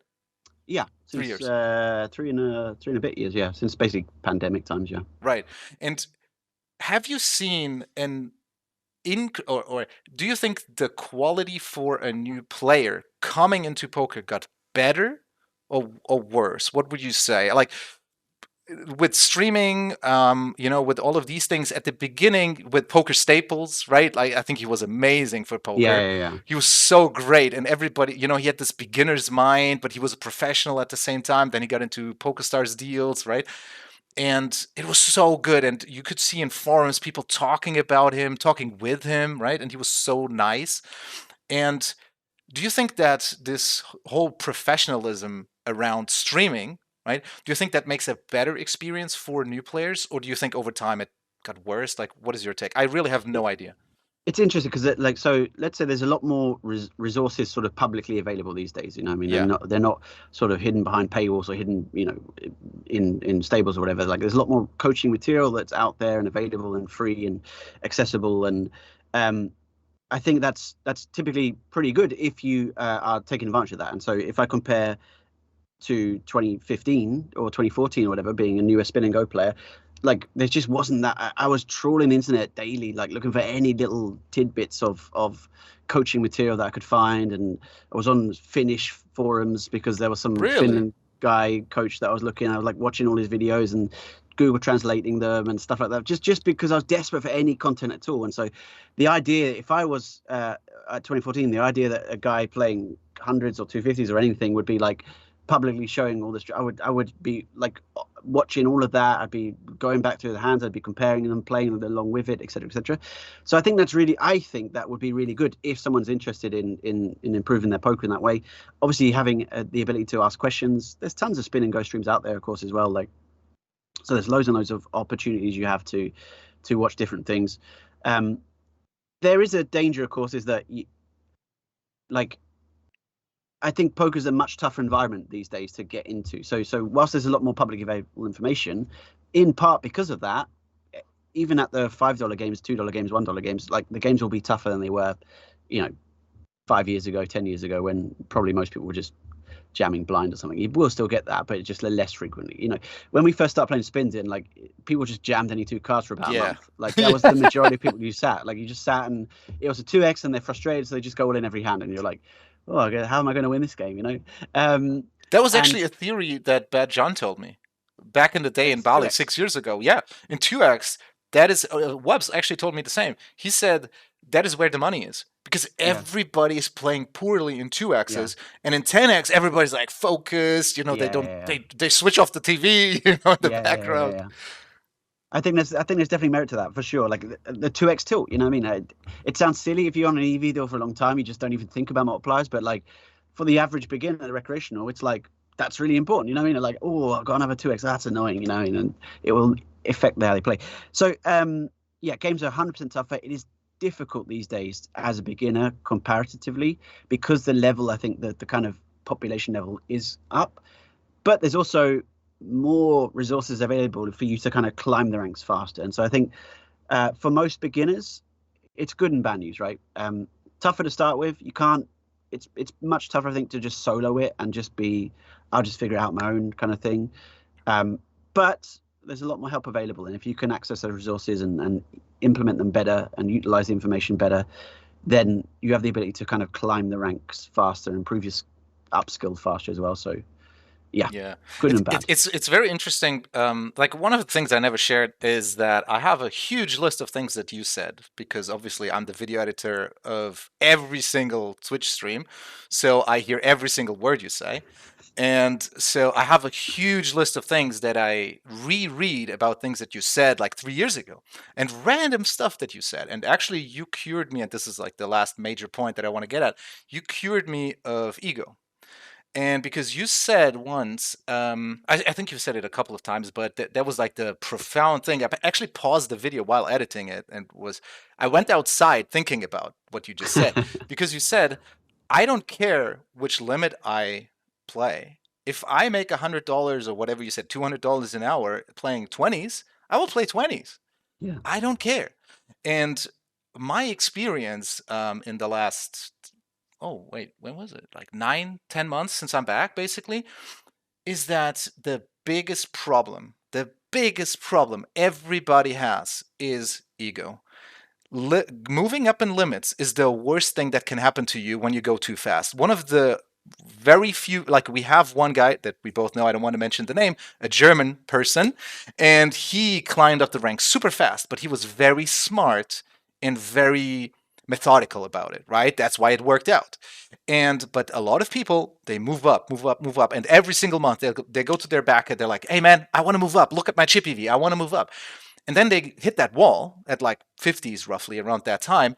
Yeah, 3 since years. 3 and a bit years. Yeah, since basically pandemic times. Yeah. Right. And have you seen or do you think the quality for a new player coming into poker got better or worse? What would you say? Like with streaming, with all of these things at the beginning with Poker Staples, right? Like I think he was amazing for poker. Yeah. He was so great, and everybody, he had this beginner's mind, but he was a professional at the same time. Then he got into PokerStars deals, right? And it was so good, and you could see in forums people talking about him, talking with him, right? And he was so nice. And do you think that this whole professionalism around streaming, right? Do you think that makes a better experience for new players, or do you think over time it got worse? Like, what is your take? I really have no idea. It's interesting because, so let's say there's a lot more resources sort of publicly available these days. I mean, Yeah. they're not sort of hidden behind paywalls or hidden, in stables or whatever. Like, there's a lot more coaching material that's out there and available and free and accessible. And I think that's typically pretty good if you are taking advantage of that. And so if I compare to 2015 or 2014 or whatever, being a newer spin and go player, like there just wasn't that. I was trawling the internet daily, like looking for any little tidbits of coaching material that I could find. And I was on Finnish forums because there was some Finland guy coach that I was looking. I was like watching all his videos and Google translating them and stuff like that, just because I was desperate for any content at all. And so the idea, if I was at 2014, the idea that a guy playing hundreds or 250s or anything would be like publicly showing all this, I would be like watching all of that. I'd be going back through the hands, I'd be comparing them, playing along with it, etc., etc. So I think that would be really good if someone's interested in improving their poker in that way. Obviously having the ability to ask questions. There's tons of spin and go streams out there, of course, as well. Like, so there's loads and loads of opportunities you have to watch different things. There is a danger, of course, is that I think poker is a much tougher environment these days to get into. So whilst there's a lot more publicly available information, in part because of that, even at the $5 games, $2 games, $1 games, like the games will be tougher than they were, 5 years ago, 10 years ago, when probably most people were just jamming blind or something. You will still get that, but it's just less frequently. When we first started playing spins in, like people just jammed any two cards for about a month. Like that was the majority of people you sat. Like you just sat and it was a 2x and they're frustrated, so they just go all in every hand, and you're like, oh, how am I going to win this game? That was actually a theory that Bad John told me back in the day in Bali 6 years ago. Yeah, in 2x, that is Wubbs actually told me the same. He said that is where the money is because everybody is playing poorly in 2x's, and in 10x everybody's like focused. They switch off the TV, in the background. Yeah. I think there's definitely merit to that for sure. Like the 2x tilt, I mean, it sounds silly if you're on an EV deal for a long time, you just don't even think about multipliers. But like for the average beginner, recreational, it's like that's really important. You know what I mean? Like, oh, I've got another 2x. That's annoying. And it will affect how they play. So games are 100% tougher. It is difficult these days as a beginner comparatively because the level, I think that the kind of population level is up, but there's also more resources available for you to kind of climb the ranks faster. And so I think for most beginners, it's good and bad news, right? Tougher to start with. You can't. It's much tougher, I think, to just solo it and just be, I'll just figure it out my own kind of thing. But there's a lot more help available, and if you can access those resources and implement them better and utilize the information better, then you have the ability to kind of climb the ranks faster and improve your upskill faster as well. So Yeah, good and bad. it's very interesting. Like one of the things I never shared is that I have a huge list of things that you said, because obviously I'm the video editor of every single Twitch stream, so I hear every single word you say. And so I have a huge list of things that I reread about things that you said like 3 years ago, and random stuff that you said. And actually, you cured me, and this is like the last major point that I want to get at. You cured me of ego. And because you said once, I think you said it a couple of times, but that was like the profound thing. I actually paused the video while editing it, and I went outside thinking about what you just said, because you said, I don't care which limit I play. If I make $100 or whatever you said, $200 an hour playing 20s, I will play 20s. Yeah. I don't care. And my experience in the last, oh wait, when was it? Like 9, 10 months since I'm back, basically, is that the biggest problem everybody has is ego. Moving up in limits is the worst thing that can happen to you when you go too fast. One of the very few, like we have one guy that we both know, I don't want to mention the name, a German person, and he climbed up the ranks super fast, but he was very smart and very methodical about it, right? That's why it worked out. But a lot of people, they move up, and every single month they go to their backer, they're like, hey man, I want to move up, look at my chip EV, I want to move up. And then they hit that wall at like 50s, roughly around that time,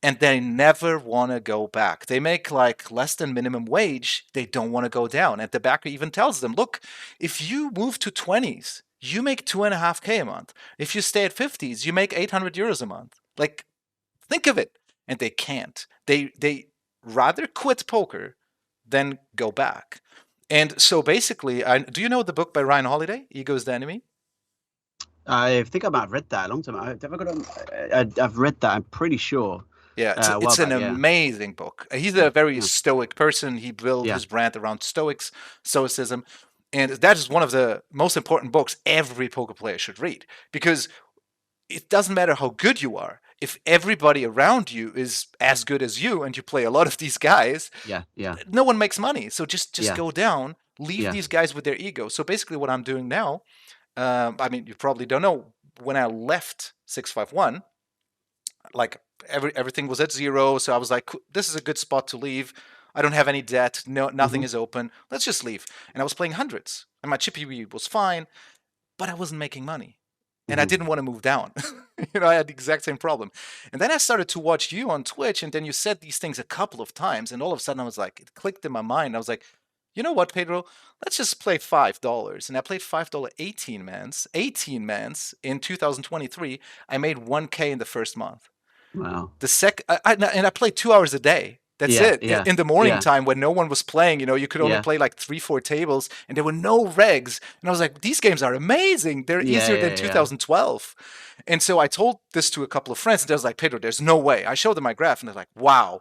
and they never want to go back. They make like less than minimum wage. They don't want to go down. And the backer even tells them, look, if you move to 20s, you make 2.5K a month. If you stay at 50s, you make 800 euros a month. Like, think of it. And they can't. They rather quit poker than go back. And so basically, do you know the book by Ryan Holiday, Ego is the Enemy? I think I might have read that a long time. I've read that. I'm pretty sure. Yeah, it's an amazing book. He's a very stoic person. He built his brand around stoicism. And that is one of the most important books every poker player should read, because it doesn't matter how good you are. If everybody around you is as good as you and you play a lot of these guys, no one makes money. So just go down, leave these guys with their ego. So basically what I'm doing now, I mean, you probably don't know, when I left 651, like everything was at zero. So I was like, this is a good spot to leave. I don't have any debt. Nothing is open. Let's just leave. And I was playing hundreds, and my chip EV was fine, but I wasn't making money. And I didn't want to move down. I had the exact same problem. And then I started to watch you on Twitch, and then you said these things a couple of times, and all of a sudden I was like, it clicked in my mind. I was like, you know what, Pedro? Let's just play $5. And I played $5 18 mans in 2023. I made 1K in the first month. Wow. And I played 2 hours a day. That's it. In the morning time when no one was playing, you could only play like 3-4 tables, and there were no regs. And I was like, these games are amazing. They're easier than 2012. And so I told this to a couple of friends, and they was like, Pedro, there's no way. I showed them my graph, and they're like, wow.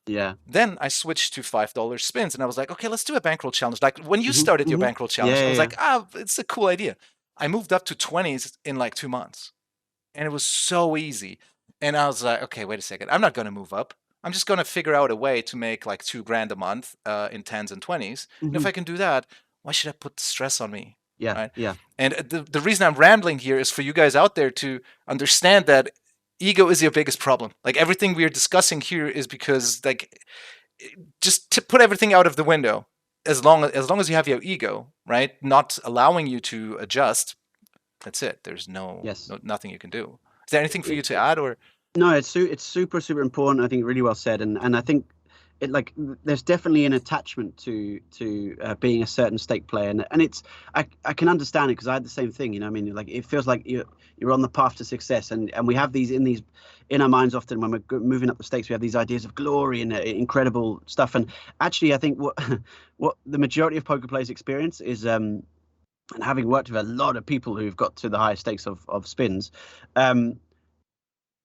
Yeah. Then I switched to $5 spins, and I was like, okay, let's do a bankroll challenge. Like when you started your bankroll challenge, I was like, it's a cool idea. I moved up to 20s in like 2 months, and it was so easy. And I was like, okay, wait a second. I'm not going to move up. I'm just going to figure out a way to make like $2,000 a month in 10s and 20s. And if I can do that, why should I put stress on me? Yeah. Right? Yeah. And the reason I'm rambling here is for you guys out there to understand that ego is your biggest problem. Like everything we are discussing here is because like just to put everything out of the window. As long as you have your ego, right, not allowing you to adjust, that's it. There's nothing you can do. Is there anything for you to add, or? No, it's super important. I think really well said, and I think it like there's definitely an attachment to being a certain stake player, and it's I can understand it because I had the same thing. I mean, like it feels like you're on the path to success, and we have these in our minds often when we're moving up the stakes. We have these ideas of glory and incredible stuff, and actually, I think what the majority of poker players experience is. And having worked with a lot of people who've got to the highest stakes of spins,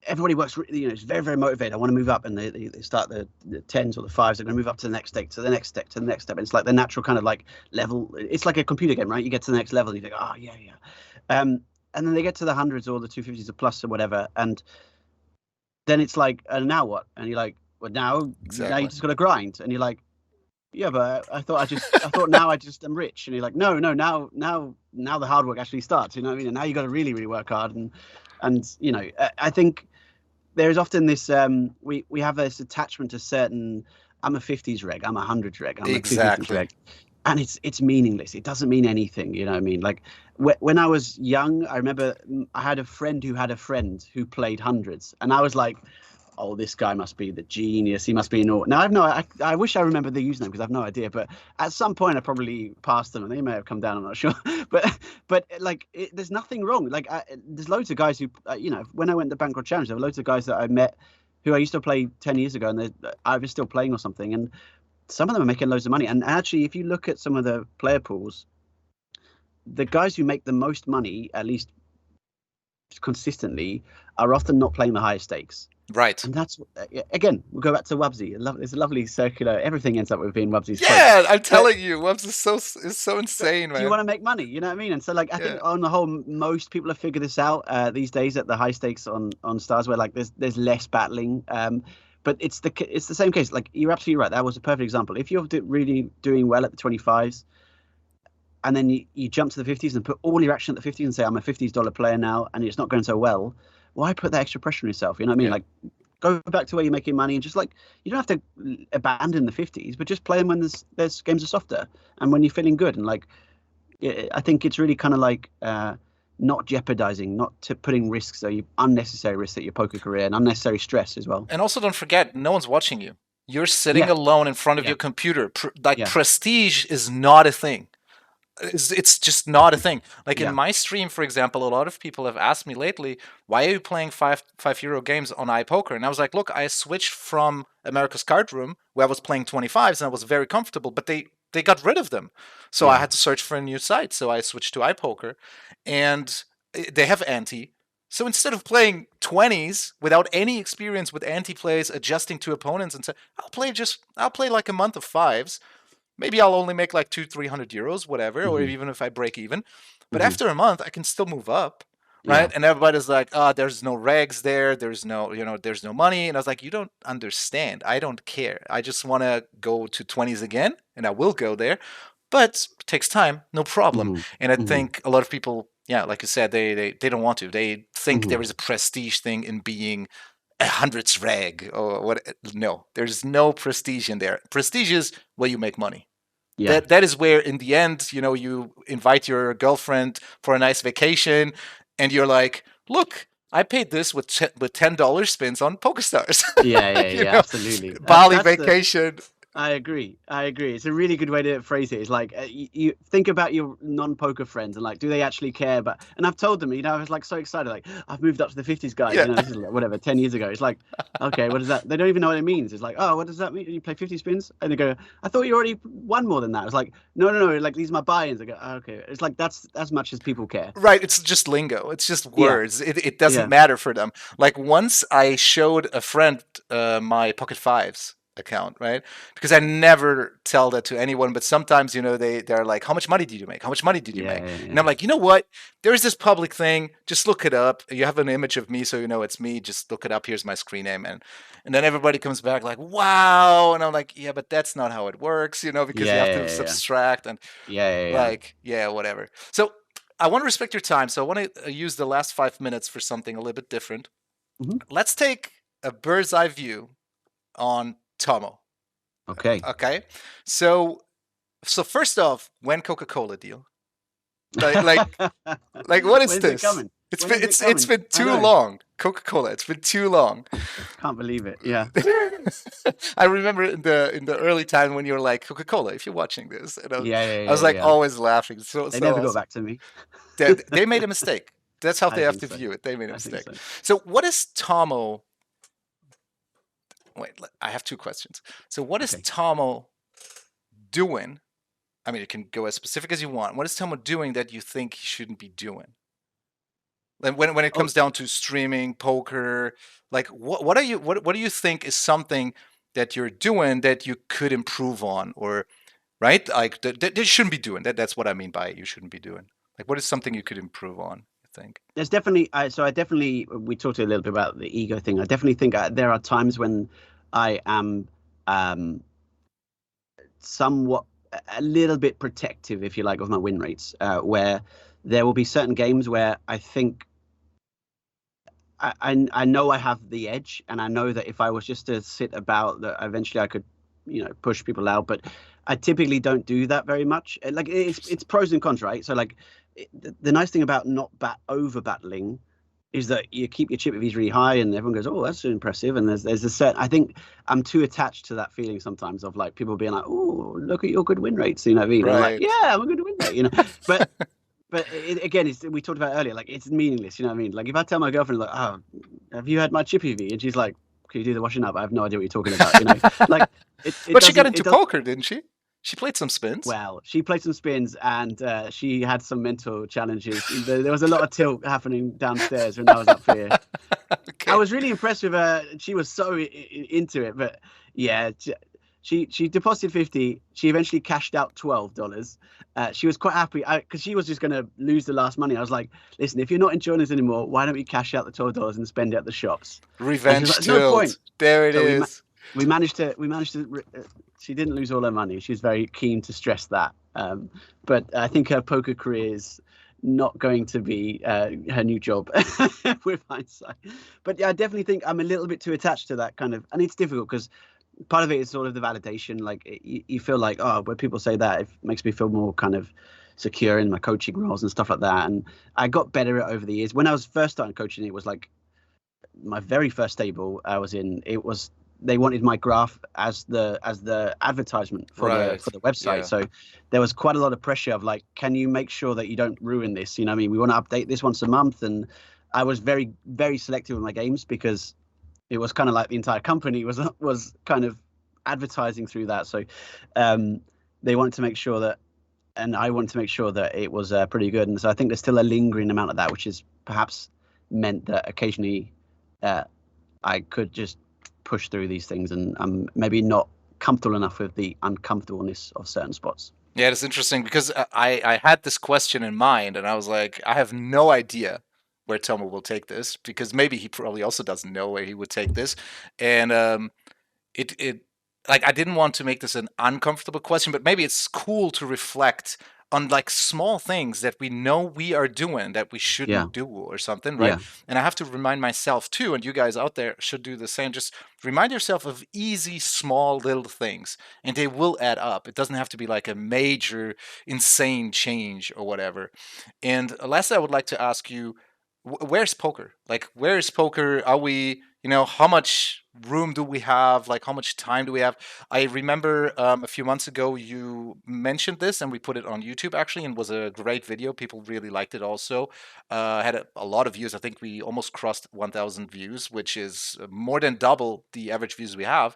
everybody works, is very, very motivated. I want to move up, and they start the 10s or the 5s. They're going to move up to the next stake, to the next step, to the next step. And it's like the natural kind of like level. It's like a computer game, right? You get to the next level, and you think, oh, yeah. And then they get to the hundreds or the 250s or plus or whatever, and then it's like, and now what? And you're like, well, now you Exactly. just got to grind. And you're like, yeah, but I thought now I just am rich. And you're like, no, now the hard work actually starts. You know what I mean? And now you got to really, really work hard. And you know, I think there's often this we have this attachment to certain. I'm a 50s reg. I'm a 100s reg. I'm a 250s Exactly. reg. And it's meaningless. It doesn't mean anything. You know what I mean? Like when I was young, I remember I had a friend who had a friend who played hundreds, and I was like, oh, this guy must be the genius. He must be an. Now I wish I remember the username because I have no idea. But at some point, I probably passed them, and they may have come down. I'm not sure. but like, there's nothing wrong. Like there's loads of guys who, you know, when I went to Bankroll Challenge, there were loads of guys that I met who I used to play 10 years ago, and I was still playing or something, and some of them are making loads of money. And actually, if you look at some of the player pools, the guys who make the most money, at least consistently, are often not playing the highest stakes. Right. And that's, again, we'll go back to Wubsy. It's a lovely circular, everything ends up with being Wubsy's Yeah, I'm telling you, Wubs is so insane, man. Do you want to make money? You know what I mean? And so, like, I think on the whole, most people have figured this out these days at the high stakes on stars, where like there's less battling. But it's the same case. Like, you're absolutely right. That was a perfect example. If you're really doing well at the 25s, and then you jump to the 50s and put all your action at the 50s and say, I'm a $50 player now, and it's not going so well, why put that extra pressure on yourself? You know what I mean? Yeah. Like, go back to where you're making money, and just like, you don't have to abandon the 50s, but just play them when there's games are softer and when you're feeling good. And like, I think it's really kind of like not jeopardizing, not putting risks, unnecessary risks at your poker career, and unnecessary stress as well. And also, don't forget, no one's watching you. You're sitting alone in front of your computer. Prestige is not a thing. It's just not a thing. Like in my stream, for example, a lot of people have asked me lately, why are you playing €5 games on iPoker? And I was like, look, I switched from America's Card Room, where I was playing 25s and I was very comfortable, but they got rid of them. So I had to search for a new site. So I switched to iPoker, and they have ante. So instead of playing 20s without any experience with ante plays, adjusting to opponents, and say, I'll play like a month of fives. Maybe I'll only make like €200-300, whatever, or even if I break even. But after a month, I can still move up, right? And everybody's like, there's no regs there. There's no money. And I was like, you don't understand. I don't care. I just want to go to 20s again, and I will go there. But it takes time, no problem. And I think a lot of people, like you said, they don't want to. They think there is a prestige thing in being a hundreds reg or what. No, there's no prestige in there. Prestige is where you make money. That is where, in the end, you invite your girlfriend for a nice vacation, and you're like, look, I paid this with $10 spins on PokerStars. Yeah, absolutely. Bali vacation. I agree. It's a really good way to phrase it. It's like, you think about your non-poker friends and like, do they actually care? And I've told them, I was like so excited, like, I've moved up to the 50s, guys. This is like, whatever, 10 years ago. It's like, okay, what is that? They don't even know what it means. It's like, oh, what does that mean? You play 50 spins? And they go, I thought you already won more than that. It's like, no, like, these are my buy-ins. I go, oh, okay. It's like, that's as much as people care. Right. It's just lingo. It's just words. It doesn't matter for them. Like, once I showed a friend my Pocket Fives account, right? Because I never tell that to anyone, but sometimes, they're like, how much money did you make? How much money did you make? And I'm like, you know what? There's this public thing. Just look it up. You have an image of me, so you know it's me. Just look it up. Here's my screen name. And then everybody comes back like, wow. And I'm like, yeah, but that's not how it works, because you have to subtract and whatever. So I want to respect your time. So I want to use the last 5 minutes for something a little bit different. Let's take a bird's eye view on Tommo. Okay. So first off, when Coca-Cola deal? Like what is this? It's been too long. Coca-Cola. It's been too long. Can't believe it. Yeah. I remember in the early time when you were like, Coca-Cola, if you're watching this, I was like always laughing. They never got back to me. They made a mistake. That's how they have to view it. They made a mistake. So what is Tommo? Wait, I have two questions. So what is Tommo doing? I mean, you can go as specific as you want. What is Tommo doing that you think he shouldn't be doing? Like when it comes down to streaming, poker, like what do you think is something that you're doing that you could improve on, or right? Like that you shouldn't be doing. That's what I mean by you shouldn't be doing. Like, what is something you could improve on, you think? There's definitely we talked a little bit about the ego thing. I definitely think there are times when I am somewhat a little bit protective, if you like, of my win rates, where there will be certain games where I think I know I have the edge, and I know that if I was just to sit about, that eventually I could, push people out. But I typically don't do that very much. Like it's pros and cons, right? So like the nice thing about not over battling is that you keep your chip fees really high, and everyone goes, "Oh, that's so impressive." And there's a set. I think I'm too attached to that feeling sometimes of like people being like, "Oh, look at your good win rates." You know what I mean? Right. I'm like, "Yeah, I'm a good win rate," But again, we talked about earlier, like it's meaningless. You know what I mean? Like if I tell my girlfriend, like, "Oh, have you had my chippy V?" and she's like, "Can you do the washing up?" I have no idea what you're talking about. Like But she got into poker, didn't she? She played some spins. Well, she played some spins, and she had some mental challenges. There was a lot of tilt happening downstairs when I was up here. Okay. I was really impressed with her. She was so into it, but yeah, she deposited 50. She eventually cashed out $12. She was quite happy because she was just going to lose the last money. I was like, listen, if you're not enjoying this anymore, why don't we cash out the $12 and spend it at the shops? Revenge like, tilt. No point. There it is. We managed to. She didn't lose all her money. She was very keen to stress that. But I think her poker career is not going to be her new job with hindsight. But yeah, I definitely think I'm a little bit too attached to that kind of, and it's difficult because part of it is sort of the validation. Like you feel like, oh, when people say that, it makes me feel more kind of secure in my coaching roles and stuff like that. And I got better at over the years. When I was first starting coaching, it was like my very first stable I was in. They wanted my graph as the advertisement for the website. Yeah. So there was quite a lot of pressure of like, can you make sure that you don't ruin this? You know what I mean? We want to update this once a month. And I was very, very selective with my games because it was kind of like the entire company was kind of advertising through that. So they wanted to make sure that, and I wanted to make sure that it was pretty good. And so I think there's still a lingering amount of that, which is perhaps meant that occasionally I could just push through these things, and I'm maybe not comfortable enough with the uncomfortableness of certain spots. Yeah, it's interesting because I had this question in mind, and I was like, I have no idea where Tommo will take this, because maybe he probably also doesn't know where he would take this, and it like I didn't want to make this an uncomfortable question, but maybe it's cool to reflect on like small things that we know we are doing that we shouldn't do or something, right? Yeah. And I have to remind myself too, and you guys out there should do the same. Just remind yourself of easy, small little things, and they will add up. It doesn't have to be like a major, insane change or whatever. And lastly, I would like to ask you, where's poker? Like, where is poker? Are we, how much room do we have? Like, how much time do we have? I remember a few months ago you mentioned this, and we put it on YouTube actually, and was a great video. People really liked it also. Had a lot of views. I think we almost crossed 1,000 views, which is more than double the average views we have.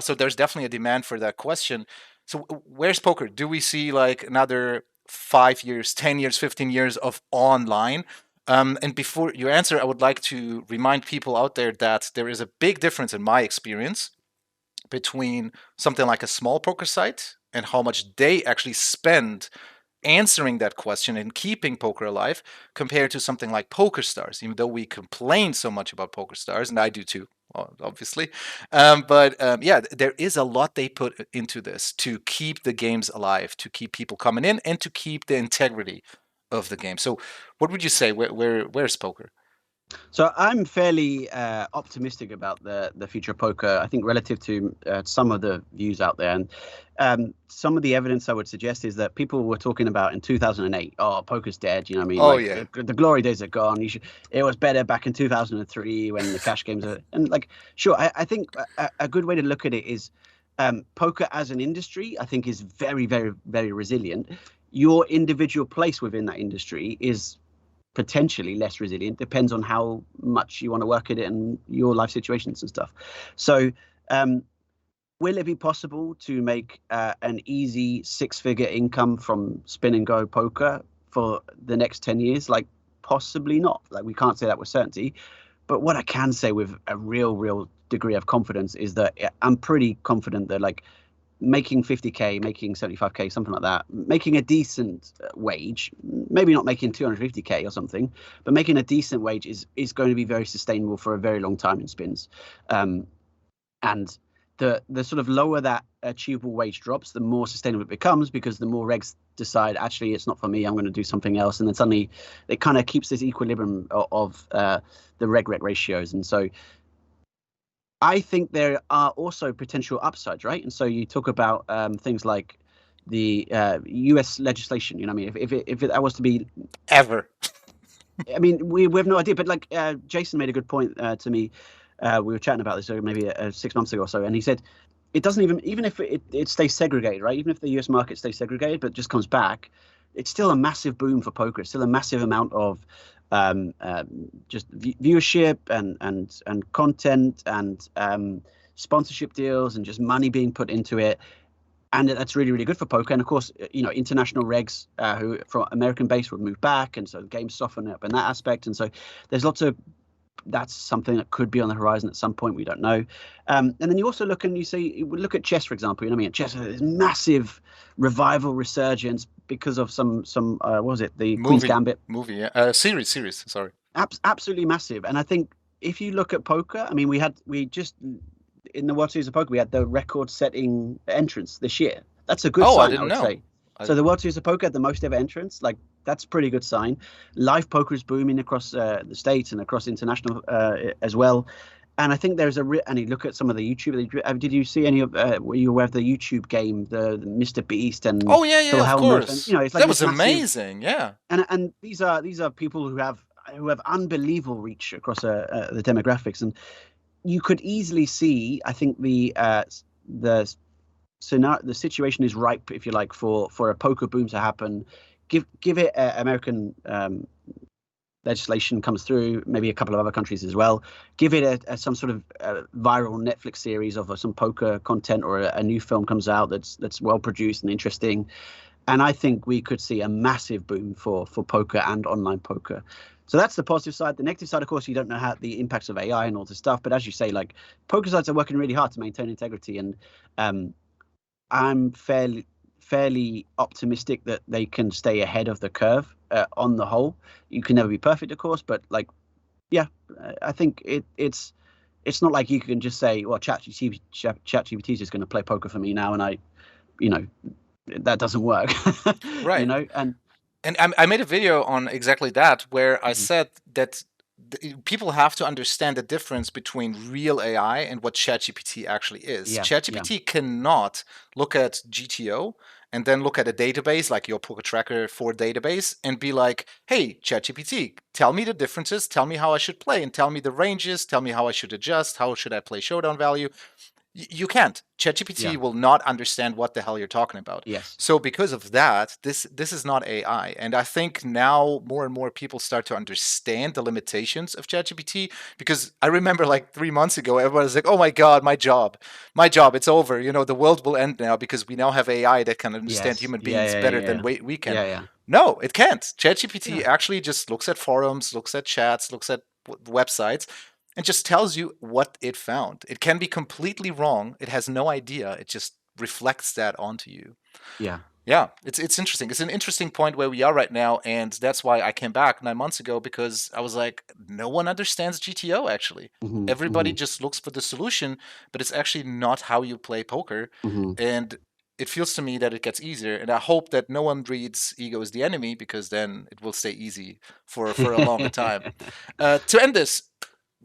So there's definitely a demand for that question. So where's poker? Do we see like another 5 years, 10 years, 15 years of online? And before you answer, I would like to remind people out there that there is a big difference in my experience between something like a small poker site and how much they actually spend answering that question and keeping poker alive compared to something like PokerStars, even though we complain so much about PokerStars, and I do too, obviously. Yeah, there is a lot they put into this to keep the games alive, to keep people coming in, and to keep the integrity of the game. So what would you say? Where's poker? So I'm fairly optimistic about the future of poker. I think relative to some of the views out there, and some of the evidence I would suggest is that people were talking about in 2008. Oh, poker's dead. You know what I mean? Oh, like, yeah. The glory days are gone. It was better back in 2003 when the cash games are. And like, sure, I think a good way to look at it is poker as an industry. I think is very, very, very resilient. Your individual place within that industry is potentially less resilient. Depends on how much you want to work at it and your life situations and stuff. So will it be possible to make an easy 6-figure income from spin and go poker for the next 10 years? Like, possibly not. Like, we can't say that with certainty. But what I can say with a real degree of confidence is that I'm pretty confident that like making 50K, making 75K, something like that, making a decent wage, maybe not making 250K or something, but making a decent wage is going to be very sustainable for a very long time in spins. And the sort of lower that achievable wage drops, the more sustainable it becomes, because the more regs decide, actually, it's not for me, I'm going to do something else. And then suddenly it kind of keeps this equilibrium of the reg ratios. And so I think there are also potential upsides, right? And so you talk about things like the US legislation. You know what I mean? If that was to be ever. I mean, we have no idea. But like Jason made a good point to me. We were chatting about this maybe 6 months ago or so, and he said it doesn't even if it stays segregated, right? Even if the US market stays segregated, but just comes back, it's still a massive boom for poker. It's still a massive amount of just viewership and content and sponsorship deals and just money being put into it, and that's really, really good for poker. And of course, you know, international regs who from American base would move back, and so the games soften up in that aspect. And so there's lots of that's something that could be on the horizon at some point. We don't know. And then you also look and you say, look at chess, for example. You know what I mean? Chess has massive revival resurgence because of some what was it? The Queen's Gambit movie, series. Sorry. Absolutely massive. And I think if you look at poker, I mean, we just in the World Series of Poker, we had the record-setting entrance this year. That's a good sign, I would say. So the World Series of Poker had the most ever entrants. Like, that's a pretty good sign. Live poker is booming across the States and across international as well. And I think there's and you look at some of the YouTube. Did you see any of? Were you aware of the YouTube game, the Mr. Beast and Phil Hellmuth? Of course. And, you know, it's like that was amazing. Yeah. And these are people who have unbelievable reach across the demographics, and you could easily see. I think the situation is ripe, if you like, for a poker boom to happen. Give it American legislation comes through, maybe a couple of other countries as well. Give it some sort of viral Netflix series of some poker content, or a new film comes out that's well produced and interesting. And I think we could see a massive boom for poker and online poker. So that's the positive side. The negative side, of course, you don't know how the impacts of AI and all this stuff. But as you say, like, poker sites are working really hard to maintain integrity, and I'm fairly optimistic that they can stay ahead of the curve on the whole. You can never be perfect, of course, but like, yeah, I think it's not like you can just say, well, ChatGPT is just going to play poker for me now, and that doesn't work. Right. You know, and I made a video on exactly that, where I said that people have to understand the difference between real AI and what ChatGPT actually is. Yeah, ChatGPT cannot look at GTO and then look at a database like your Poker Tracker 4 database and be like, hey, ChatGPT, tell me the differences, tell me how I should play, and tell me the ranges, tell me how I should adjust, how should I play showdown value. You can't. ChatGPT will not understand what the hell you're talking about. Yes. So because of that, this is not AI. And I think now more and more people start to understand the limitations of ChatGPT, because I remember like 3 months ago, everyone was like, oh my God, my job, it's over. You know, the world will end now because we now have AI that can understand human beings better than we can. Yeah. No, it can't. ChatGPT actually just looks at forums, looks at chats, looks at websites, and just tells you what it found. It can be completely wrong. It has no idea. It just reflects that onto you. Yeah. Yeah, it's interesting. It's an interesting point where we are right now, and that's why I came back 9 months ago, because I was like, no one understands GTO, actually. Everybody just looks for the solution, but it's actually not how you play poker. And it feels to me that it gets easier, and I hope that no one reads Ego is the Enemy, because then it will stay easy for a longer time. To end this,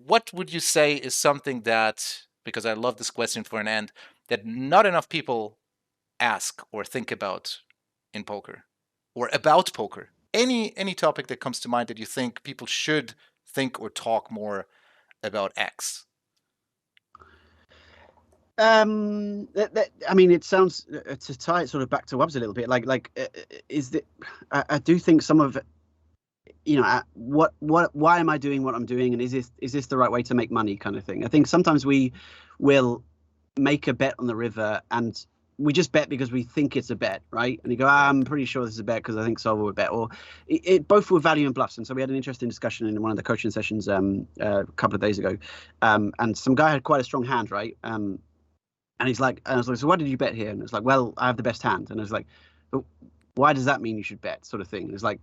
what would you say is something that, because I love this question for an end, that not enough people ask or think about in poker, or about poker? Any topic that comes to mind that you think people should think or talk more about X? I mean, it sounds, to tie it sort of back to Wubs a little bit, is that I do think some of, you know, why am I doing what I'm doing, and is this the right way to make money, kind of thing. I think sometimes we will make a bet on the river, and we just bet because we think it's a bet, right? And you go, I'm pretty sure this is a bet because I think Solver would bet, or it both were value and bluffs. And so we had an interesting discussion in one of the coaching sessions a couple of days ago, and some guy had quite a strong hand, right? And he's like, and I was like, so why did you bet here? And it's like, well, I have the best hand. And I was like, but why does that mean you should bet? Sort of thing. And it's like,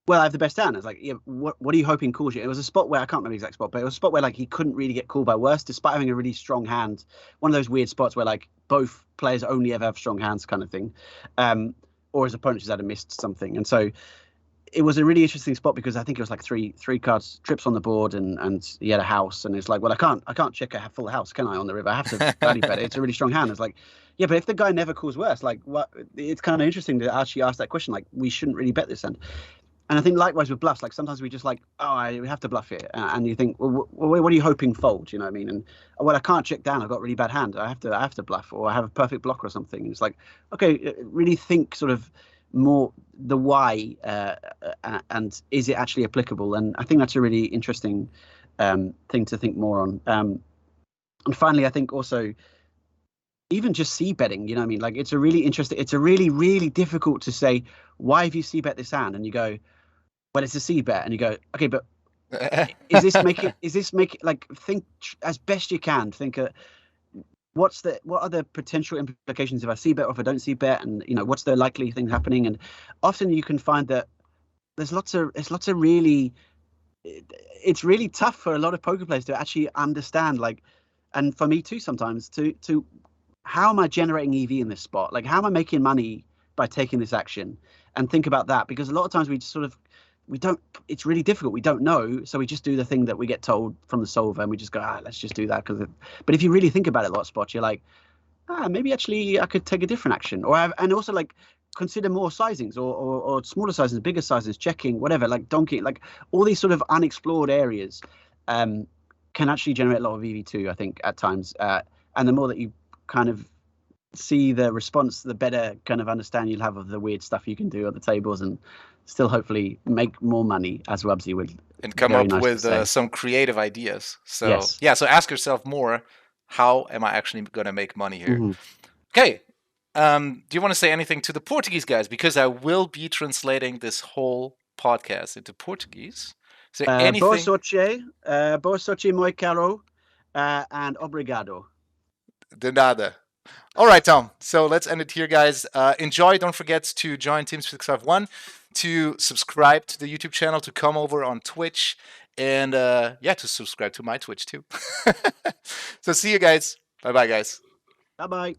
well, I have the best hand. I was like, yeah, what are you hoping calls you? It was a spot where I can't remember the exact spot, but it was a spot where like he couldn't really get called by worse, despite having a really strong hand. One of those weird spots where like both players only ever have strong hands, kind of thing, or his opponent just had missed something. And so it was a really interesting spot because I think it was like three cards trips on the board, and he had a house, and it's like, well, I can't check a full house, can I, on the river? I have to value bet it. It's a really strong hand. It's like, yeah, but if the guy never calls worse, like, what? It's kind of interesting to actually ask that question. Like, we shouldn't really bet this end. And I think likewise with bluffs, like sometimes we just like, we have to bluff here, and you think, well, what are you hoping fold? You know what I mean? And well, I can't check down. I've got a really bad hand. I have to bluff, or I have a perfect block or something. And it's like, okay, really think sort of more the why, and is it actually applicable? And I think that's a really interesting thing to think more on. And finally, I think also even just c betting, you know what I mean? Like it's a really, really difficult to say, why have you c bet this hand? And you go, well, it's a c bet, and you go, okay, but is this make it like, think as best you can, think what are the potential implications if I c bet or if I don't c bet, and you know, what's the likely thing happening? And often you can find that there's lots of really, it's really tough for a lot of poker players to actually understand, like, and for me too sometimes, to how am I generating EV in this spot? Like, how am I making money by taking this action? And think about that, because a lot of times we just sort of, it's really difficult. We don't know. So we just do the thing that we get told from the solver, and we just go, let's just do that. But if you really think about it a lot, spots, you're like, maybe actually I could take a different action, and also like consider more sizings, or smaller sizes, bigger sizes, checking, whatever, like donkey, like all these sort of unexplored areas can actually generate a lot of EV too, I think, at times. And the more that you kind of see the response, the better kind of understand you'll have of the weird stuff you can do at the tables, and still hopefully make more money, as Wubsy would. And come up with some creative ideas. So yes. Yeah, so ask yourself more, how am I actually going to make money here? Mm-hmm. Okay. Do you want to say anything to the Portuguese guys? Because I will be translating this whole podcast into Portuguese. Is there anything? Boa sorte, moi caro, and obrigado. De nada. All right, Tom. So let's end it here, guys. Enjoy. Don't forget to join Team 651, to subscribe to the YouTube channel, to come over on Twitch, and to subscribe to my Twitch too. So see you guys. Bye-bye, guys. Bye-bye.